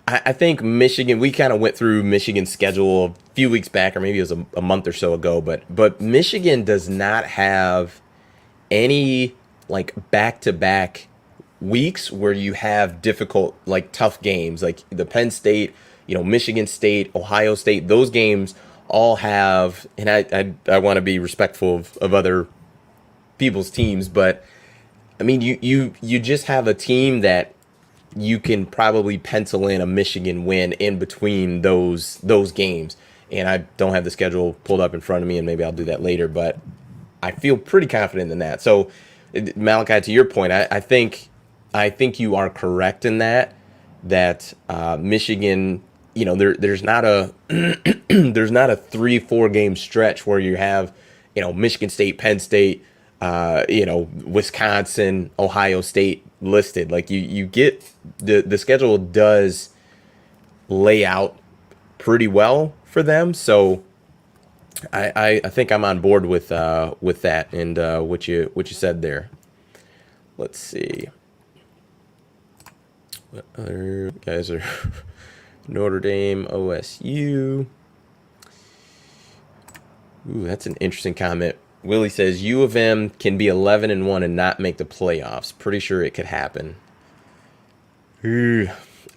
[SPEAKER 1] I think Michigan, we kind of went through Michigan's schedule a few weeks back, or maybe it was a month or so ago, but Michigan does not have any like back-to-back weeks where you have difficult, like tough games, like the Penn State, Michigan State, Ohio State. Those games all have, and I want to be respectful of other people's teams, but I mean, you just have a team that you can probably pencil in a Michigan win in between those games. And I don't have the schedule pulled up in front of me, and maybe I'll do that later, but I feel pretty confident in that. So, Malachi, to your point, I think you are correct in that Michigan, there's not a there's not a 3-4 game stretch where you have, Michigan State, Penn State, Wisconsin, Ohio State listed. Like you get the schedule does lay out pretty well for them. So I think I'm on board with that and what you said there. Let's see. What other guys are Notre Dame, OSU. Ooh, that's an interesting comment. Willie says U of M can be 11-1 and not make the playoffs. Pretty sure it could happen.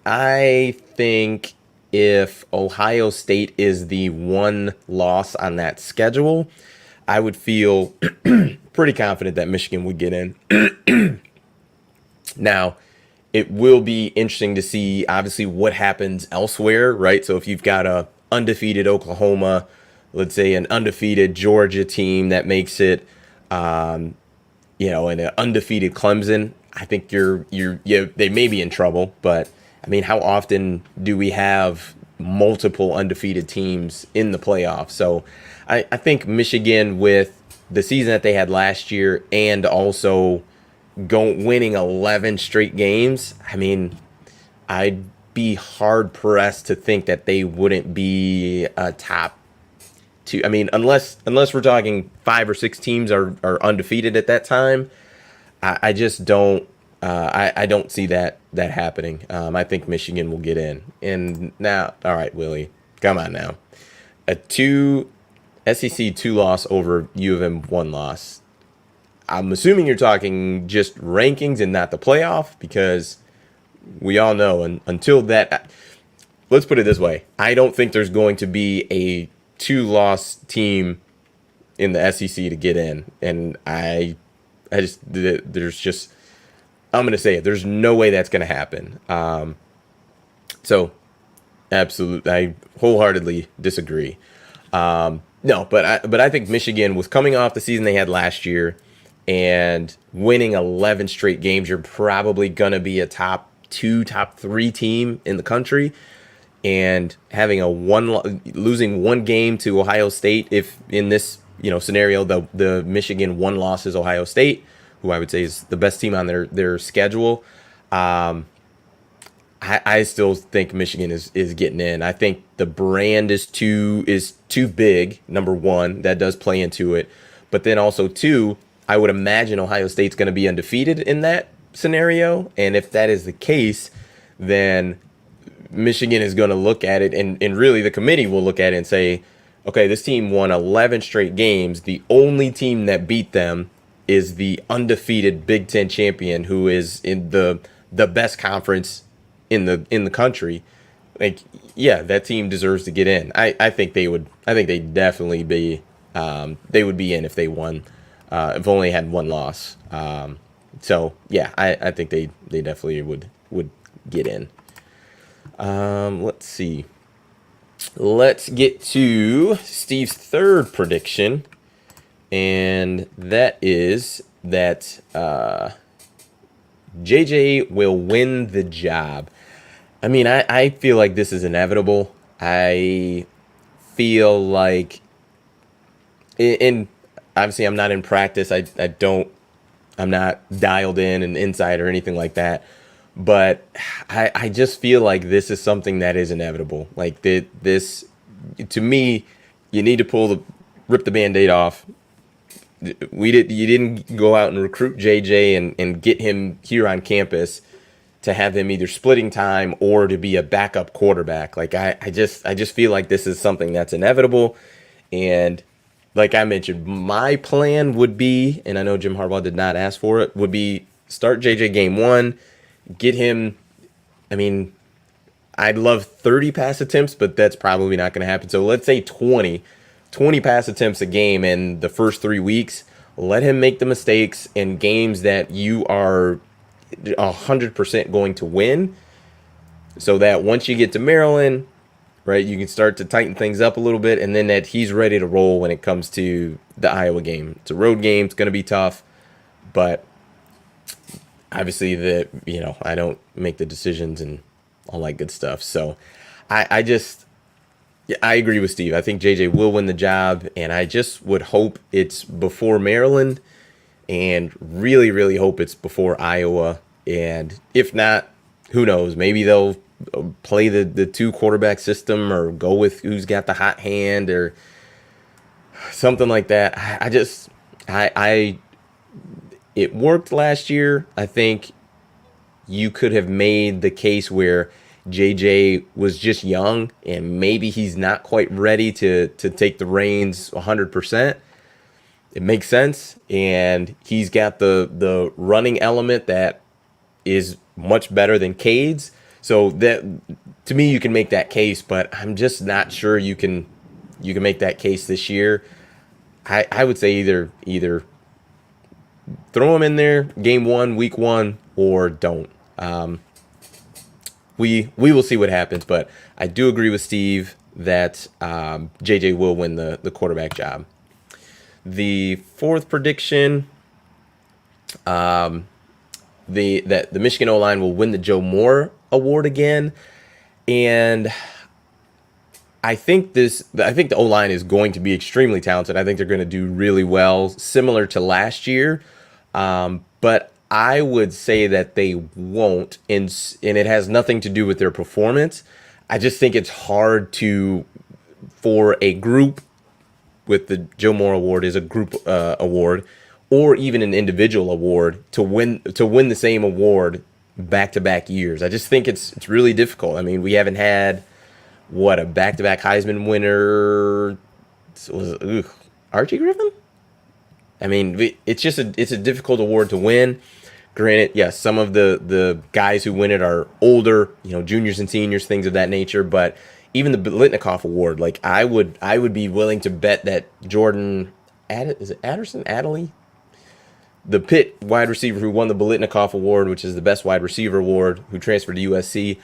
[SPEAKER 1] I think if Ohio State is the one loss on that schedule, I would feel pretty confident that Michigan would get in. Now, it will be interesting to see, obviously, what happens elsewhere, right? So if you've got a undefeated Oklahoma, let's say an undefeated Georgia team that makes it, and an undefeated Clemson, I think they may be in trouble. But I mean, how often do we have multiple undefeated teams in the playoffs? So I think Michigan, with the season that they had last year and also winning 11 straight games, I mean, I'd be hard pressed to think that they wouldn't be a top two. I mean, unless we're talking 5 or 6 teams are undefeated at that time, I just don't. I don't see that happening. I think Michigan will get in. And now, all right, Willie, come on now. A SEC 2 loss over U of M 1 loss. I'm assuming you're talking just rankings and not the playoff, because we all know until that. Let's put it this way: I don't think there's going to be a 2-loss team in the SEC to get in, and I'm going to say it. There's no way that's going to happen. So, absolutely, I wholeheartedly disagree. No, but I think Michigan, was coming off the season they had last year and winning 11 straight games, you're probably going to be a top 2, top 3 team in the country. And having losing one game to Ohio State, if in this scenario the Michigan 1 loss is Ohio State, who I would say is the best team on their schedule, I still think Michigan is getting in. I think the brand is too big. Number one, that does play into it, but then also 2, I would imagine Ohio State's going to be undefeated in that scenario, and if that is the case, then Michigan is going to look at it, and really the committee will look at it and say, okay, this team won 11 straight games. The only team that beat them is the undefeated Big Ten champion, who is in the best conference in the country. Like, yeah, that team deserves to get in. I think they would. I think they'd definitely be. They would be in if they won. If only had 1 loss. So yeah, I think they definitely would get in. Let's see. Let's get to Steve's third prediction, and that is that JJ will win the job. I mean, I feel like this is inevitable. I feel like, and obviously I'm not in practice. I'm not dialed in and inside or anything like that. But I just feel like this is something that is inevitable. Like this, to me, you need to rip the Band-Aid off. You didn't go out and recruit JJ and get him here on campus to have him either splitting time or to be a backup quarterback. Like I just feel like this is something that's inevitable. And like I mentioned, my plan would be, and I know Jim Harbaugh did not ask for it, would be start JJ game one, get him. I mean, I'd love 30 pass attempts, but that's probably not going to happen. So let's say 20 pass attempts a game in the first 3 weeks. Let him make the mistakes in games that you are 100% going to win, so that once you get to Maryland, right, you can start to tighten things up a little bit, and then that he's ready to roll when it comes to the Iowa game. It's a road game. It's going to be tough, but obviously I don't make the decisions and all that good stuff. So I agree with Steve. I think JJ will win the job, and I just would hope it's before Maryland, and really, really hope it's before Iowa. And if not, who knows? Maybe they'll play the two quarterback system or go with who's got the hot hand or something like that. It worked last year. I think you could have made the case where JJ was just young and maybe he's not quite ready to take the reins 100%. It makes sense, and he's got the running element that is much better than Cade's. So that, to me, you can make that case, but I'm just not sure you can make that case this year. I would say either throw him in there game one, week one, or don't. We will see what happens, but I do agree with Steve that JJ will win the quarterback job. The fourth prediction, the Michigan O-line will win the Joe Moore Award again, and I think the O-line is going to be extremely talented. I think they're going to do really well, similar to last year, but I would say that they won't, and it has nothing to do with their performance. I just think it's hard for a group, with the Joe Moore Award is a group award, or even an individual award, to win the same award back-to-back years. I just think it's really difficult. I mean, we haven't had a back-to-back Heisman winner. Archie Griffin? I mean, it's a difficult award to win. Granted, yes, some of the guys who win it are older, juniors and seniors, things of that nature. But even the Biletnikoff Award, like I would be willing to bet that Jordan, is it Adderley? The Pitt wide receiver who won the Biletnikoff Award, which is the best wide receiver award, who transferred to USC,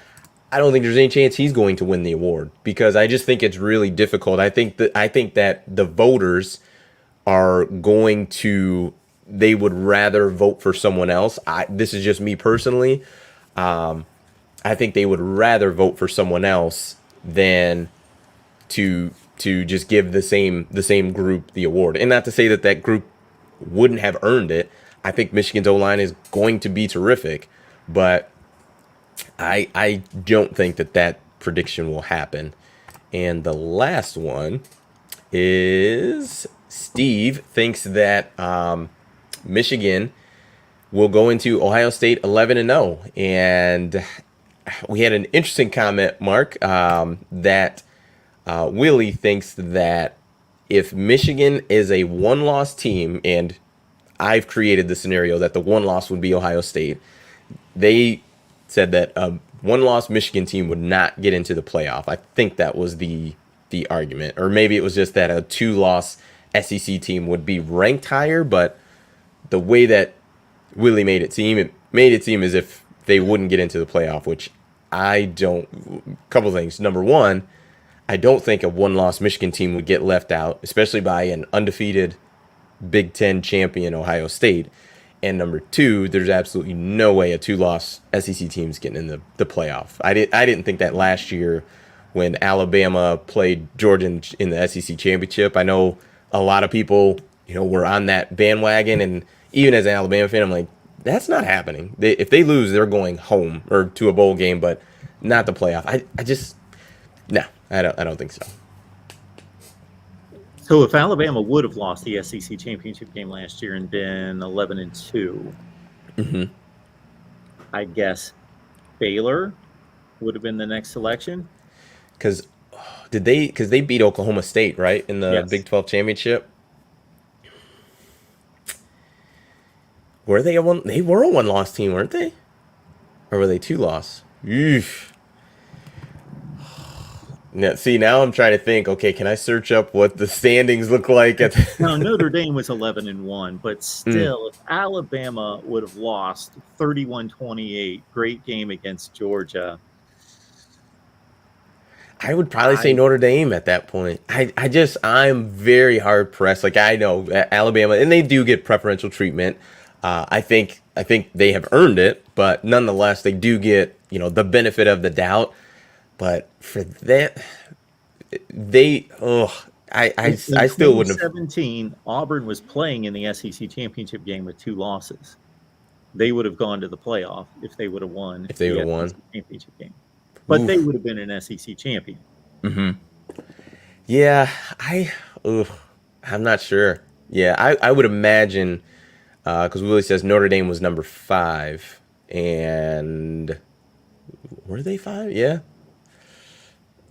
[SPEAKER 1] I don't think there's any chance he's going to win the award, because I just think it's really difficult. I think that the voters are going to, they would rather vote for someone else. This is just me personally. I think they would rather vote for someone else than to just give the same group the award. And not to say that group wouldn't have earned it. I think Michigan's O-line is going to be terrific, but I don't think that prediction will happen. And the last one is Steve thinks that Michigan will go into Ohio State 11-0, and we had an interesting comment, Mark, that Willie thinks that if Michigan is a one-loss team, and I've created the scenario that the one loss would be Ohio State, they said that a one-loss Michigan team would not get into the playoff. I think that was the argument, or maybe it was just that a two-loss SEC team would be ranked higher, but the way that Willie made it seem as if they wouldn't get into the playoff, which I don't. Couple things. Number one, I don't think a one-loss Michigan team would get left out, especially by an undefeated Big Ten champion Ohio State. And number two, there's absolutely no way a two-loss SEC team's getting in the playoff. I didn't think that last year when Alabama played Georgia in the SEC championship. I know a lot of people, were on that bandwagon, and even as an Alabama fan, I'm like, that's not happening. If they lose, they're going home or to a bowl game, but not the playoff. I just no, I don't think so.
[SPEAKER 2] So if Alabama would have lost the SEC championship game last year and been 11-2, I guess Baylor would have been the next selection.
[SPEAKER 1] Because because they beat Oklahoma State, right, in the
[SPEAKER 2] Yes.
[SPEAKER 1] Big 12 championship. Were they they were a one-loss team, weren't they? Or were they two-loss? Eesh. Now, see, now I'm trying to think, okay, can I search up what the standings look like at
[SPEAKER 2] Now, Notre Dame was 11-1, but still, if Alabama would have lost 31-28, great game against Georgia,
[SPEAKER 1] I would probably say Notre Dame at that point. I'm very hard pressed. Like, I know Alabama, and they do get preferential treatment. I think they have earned it, but nonetheless, they do get the benefit of the doubt. But for that, I still wouldn't have.
[SPEAKER 2] 2017, Auburn was playing in the SEC championship game with 2 losses. They would have gone to the playoff if they would have won.
[SPEAKER 1] If they would have won
[SPEAKER 2] the championship game, but they would have been an SEC champion.
[SPEAKER 1] Yeah, I'm not sure. Yeah, I would imagine because Willie says Notre Dame was number 5, and were they 5? Yeah.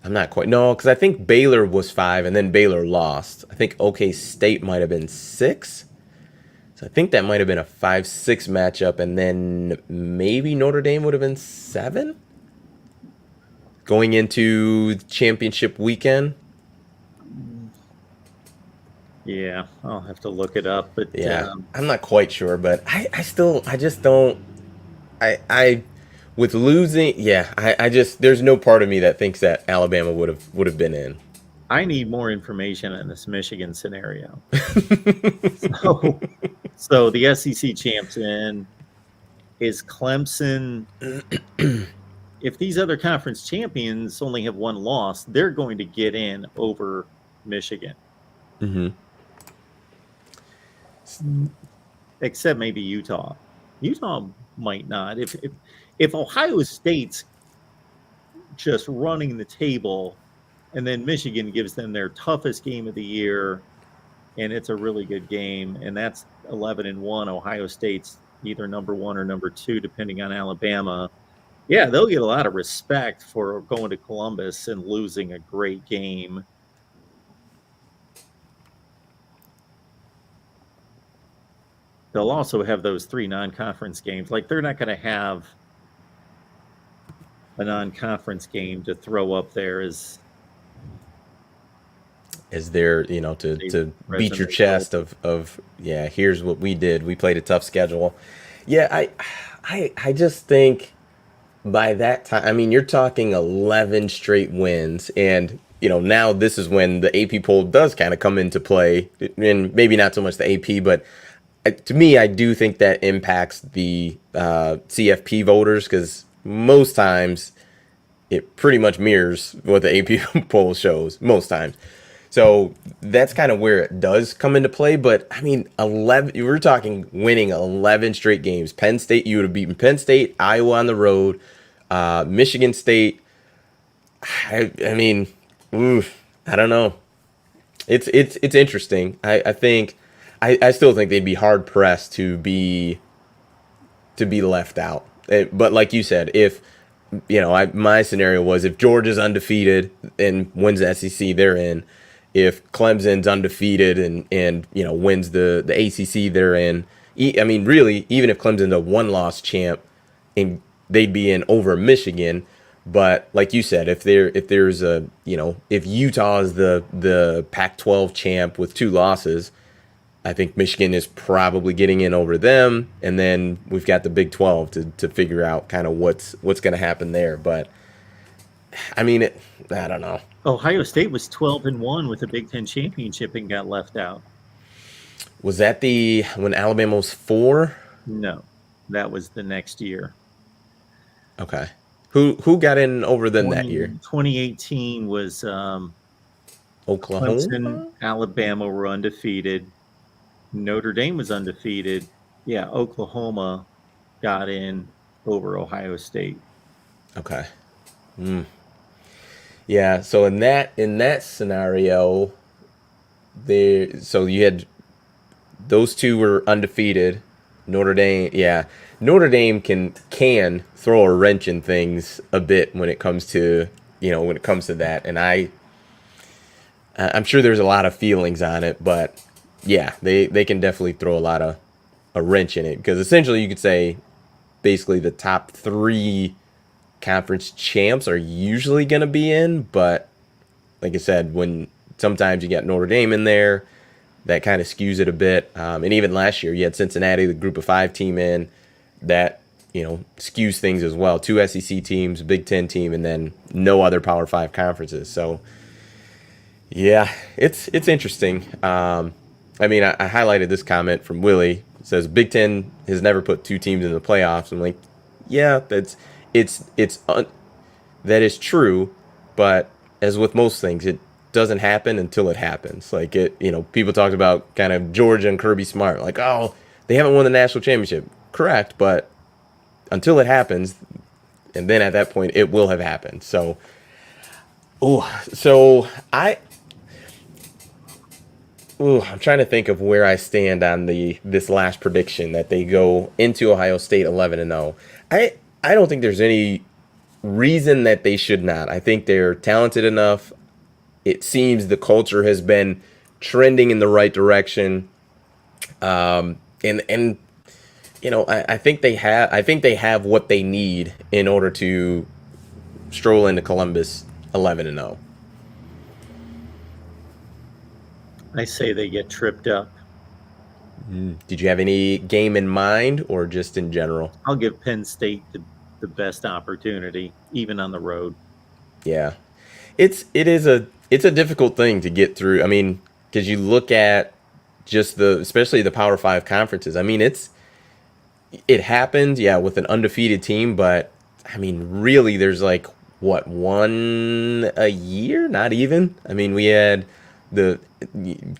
[SPEAKER 1] I'm not quite. No, because I think Baylor was 5, and then Baylor lost. I think OK State might have been 6. So I think that might have been a 5-6 matchup, and then maybe Notre Dame would have been 7 going into championship weekend.
[SPEAKER 2] Yeah, I'll have to look it up, but
[SPEAKER 1] yeah, I'm not quite sure, but I just don't. With losing, there's no part of me that thinks that Alabama would have been in.
[SPEAKER 2] I need more information on this Michigan scenario. So the SEC champs in. Is Clemson? If these other conference champions only have 1 loss, they're going to get in over Michigan. Except maybe Utah. Utah might not. If Ohio State's just running the table, and then Michigan gives them their toughest game of the year, and it's a really good game, and that's 11-1. Ohio State's either number 1 or number 2, depending on Alabama. Yeah, they'll get a lot of respect for going to Columbus and losing a great game. They'll also have those 3 non-conference games. Like, they're not going to have a non-conference game to throw up there as
[SPEAKER 1] there, to beat your chest of yeah, here's what we did. We played a tough schedule. Yeah, I just think by that time, I mean, you're talking 11 straight wins, and now this is when the AP poll does kind of come into play, and maybe not so much the AP, but to me, I do think that impacts the CFP voters, because most times it pretty much mirrors what the AP poll shows most times. So that's kind of where it does come into play. But I mean, 11, we're talking winning 11 straight games. Penn State, you would have beaten Penn State, Iowa on the road, Michigan State. I mean, I don't know. It's interesting. I think I still think they'd be hard pressed to be left out. But like you said, if my scenario was if Georgia's undefeated and wins the SEC, they're in. If Clemson's undefeated and wins the ACC, they're in. I mean, really, even if Clemson's a 1-loss champ, and they'd be in over Michigan. But like you said, if there's a if Utah is the Pac-12 champ with 2 losses, I think Michigan is probably getting in over them, and then we've got the Big 12 to figure out kind of what's going to happen there. But I mean, I don't know.
[SPEAKER 2] Ohio State was 12-1 with the Big Ten championship and got left out.
[SPEAKER 1] Was that when Alabama was 4?
[SPEAKER 2] No, that was the next year.
[SPEAKER 1] Okay. Who got in over them that year?
[SPEAKER 2] 2018 was Clemson,
[SPEAKER 1] Oklahoma?
[SPEAKER 2] Alabama were undefeated. Notre Dame was undefeated. Yeah, Oklahoma got in over Ohio State.
[SPEAKER 1] Okay. Yeah, so in that scenario, so you had those two were undefeated. Notre Dame, yeah. Notre Dame can throw a wrench in things a bit when it comes to, when it comes to that. And I'm sure there's a lot of feelings on it, but yeah, they can definitely throw a wrench in it, because essentially you could say basically the top 3 conference champs are usually going to be in, but like I said, when sometimes you got Notre Dame in there, that kind of skews it a bit. And even last year, you had Cincinnati, the Group of 5 team in, that skews things as well. 2 SEC teams, Big Ten team, and then no other Power 5 conferences. So yeah, it's interesting. I mean, I highlighted this comment from Willie. It says Big Ten has never put 2 teams in the playoffs. I'm like, yeah, that is true, but as with most things, it doesn't happen until it happens. Like people talked about kind of Georgia and Kirby Smart, like, oh, they haven't won the national championship. Correct, but until it happens, and then at that point, it will have happened. So, I'm trying to think of where I stand on this last prediction that they go into Ohio State 11-0. I don't think there's any reason that they should not. I think they're talented enough. It seems the culture has been trending in the right direction. And I think they have what they need in order to stroll into Columbus 11-0.
[SPEAKER 2] I say they get tripped up.
[SPEAKER 1] Did you have any game in mind, or just in general?
[SPEAKER 2] I'll give Penn State the best opportunity, even on the road.
[SPEAKER 1] Yeah, it's a difficult thing to get through. I mean, because you look at just especially the Power 5 conferences. I mean, it happened, yeah, with an undefeated team, but I mean, really, there's like what, one a year? Not even. I mean, we had the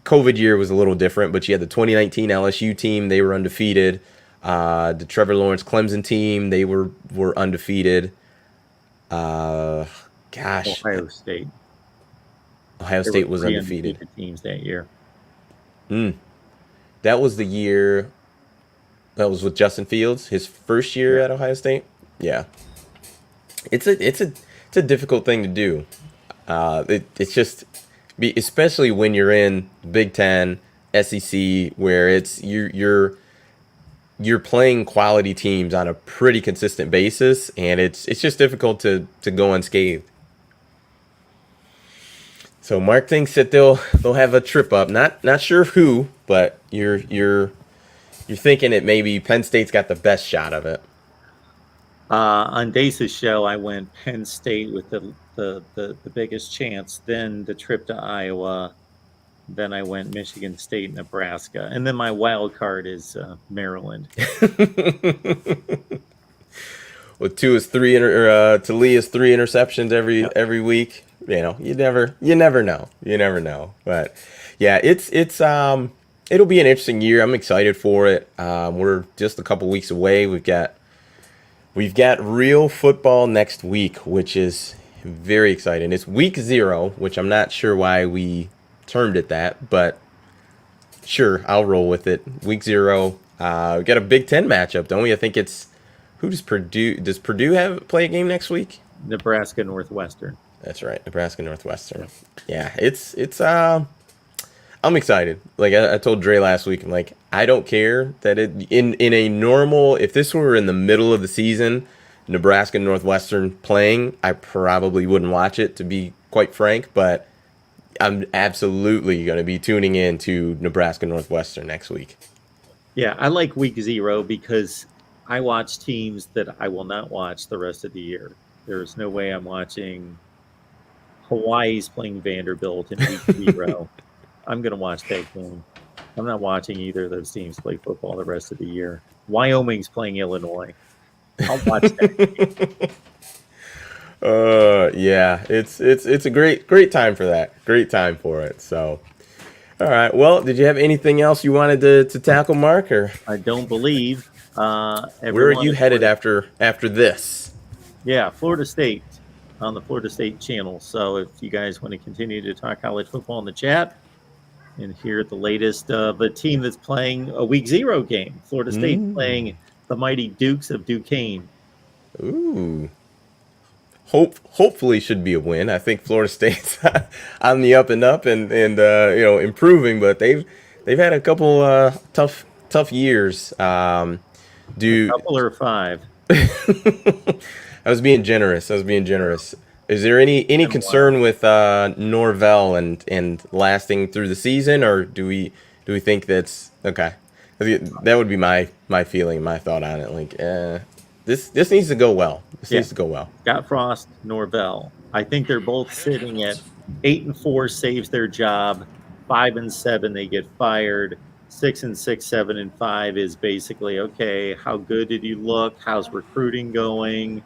[SPEAKER 1] COVID year was a little different, but you had the 2019 LSU team; they were undefeated. The Trevor Lawrence Clemson team, they were undefeated. Ohio
[SPEAKER 2] State.
[SPEAKER 1] Ohio State was undefeated.
[SPEAKER 2] Teams that year.
[SPEAKER 1] That was the year. That was with Justin Fields, his first year at Ohio State. Yeah, it's a difficult thing to do. It's just, especially when you're in Big Ten, SEC, where you're playing quality teams on a pretty consistent basis, and it's just difficult to go unscathed. So Mark thinks that they'll have a trip up. Not sure who, but you're thinking it maybe Penn State's got the best shot of it.
[SPEAKER 2] On Dace's show, I went Penn State with the biggest chance. Then the trip to Iowa. Then I went Michigan State, Nebraska, and then my wild card is Maryland.
[SPEAKER 1] Well, Talia's 3 interceptions every week. You never know. But yeah, it'll be an interesting year. I'm excited for it. We're just a couple weeks away. We've got real football next week, which is very exciting. It's week 0, which I'm not sure why we termed it that, but sure, I'll roll with it. Week 0. We got a Big Ten matchup, don't we? I think it's, who does Purdue play a game next week?
[SPEAKER 2] Nebraska Northwestern.
[SPEAKER 1] That's right, Nebraska Northwestern. Yeah, it's I'm excited. Like I told Dre last week, I'm like, I don't care that in a normal, if this were in the middle of the season, Nebraska Northwestern playing, I probably wouldn't watch it, to be quite frank, but I'm absolutely going to be tuning in to Nebraska Northwestern next week.
[SPEAKER 2] Yeah, I like week 0 because I watch teams that I will not watch the rest of the year. There's no way I'm watching Hawaii's playing Vanderbilt in week 0. I'm going to watch that game. I'm not watching either of those teams play football the rest of the year. Wyoming's playing Illinois. I'll watch that game.
[SPEAKER 1] Yeah, it's a great time for that. Great time for it. So, all right. Well, did you have anything else you wanted to tackle, Mark, or
[SPEAKER 2] I don't believe
[SPEAKER 1] where are
[SPEAKER 2] everyone
[SPEAKER 1] you
[SPEAKER 2] is
[SPEAKER 1] headed after this?
[SPEAKER 2] Yeah, Florida State on the Florida State channel. So if you guys want to continue to talk college football in the chat and hear the latest of a team that's playing a week 0 game, Florida State playing the mighty Dukes of Duquesne.
[SPEAKER 1] Ooh. Hopefully should be a win. I think Florida State's on the up and up and improving, but they've had a couple tough years.
[SPEAKER 2] A couple or 5.
[SPEAKER 1] I was being generous. Is there any concern with Norvell and lasting through the season, or do we think that's okay? That would be my feeling, my thought on it. Like, this needs to go well. This needs to go well.
[SPEAKER 2] Scott Frost, Norvell. I think they're both sitting at 8-4 saves their job. 5-7 they get fired. 6-6, 7-5 is basically okay. How good did you look? How's recruiting going?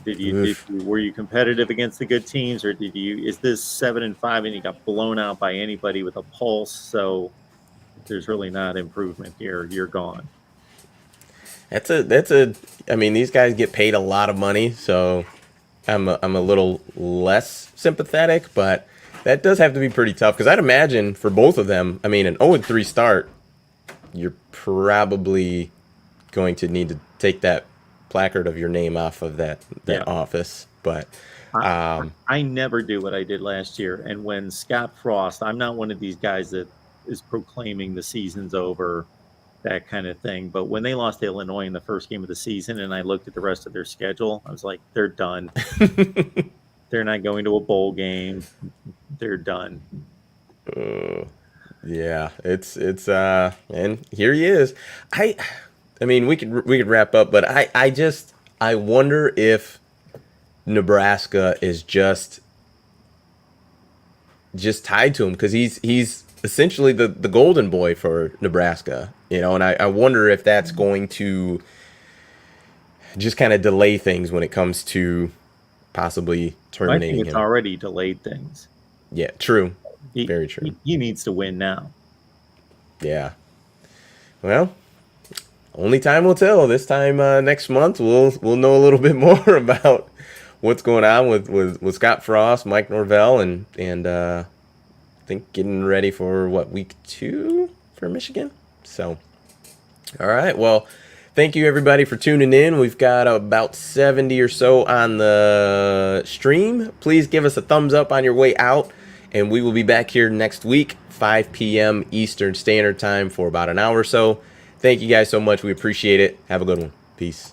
[SPEAKER 2] Were you competitive against the good teams, or is this 7-5 and you got blown out by anybody with a pulse? So there's really not improvement here. You're gone.
[SPEAKER 1] I mean, these guys get paid a lot of money, so I'm a little less sympathetic, but that does have to be pretty tough because I'd imagine for both of them, I mean, an 0-3 start, you're probably going to need to take that placard of your name off of that office. But
[SPEAKER 2] I never do what I did last year. And when Scott Frost, I'm not one of these guys that is proclaiming the season's over, that kind of thing. But when they lost to Illinois in the first game of the season and I looked at the rest of their schedule, I was like, they're done. They're not going to a bowl game. They're done.
[SPEAKER 1] Yeah, it's and here he is. I mean, we could wrap up, but I wonder if Nebraska is just tied to him because he's essentially the golden boy for Nebraska, and I wonder if that's going to just kind of delay things when it comes to possibly terminating
[SPEAKER 2] I think it's already delayed things.
[SPEAKER 1] Yeah, true. Very true.
[SPEAKER 2] He needs to win now.
[SPEAKER 1] Yeah. Well, only time will tell. This time next month, we'll know a little bit more about what's going on with Scott Frost, Mike Norvell, and I think getting ready for week 2 for Michigan. So, all right. Well, thank you everybody for tuning in. We've got about 70 or so on the stream. Please give us a thumbs up on your way out, and we will be back here next week, 5 p.m. Eastern Standard Time for about an hour or so. Thank you guys so much. We appreciate it. Have a good one. Peace.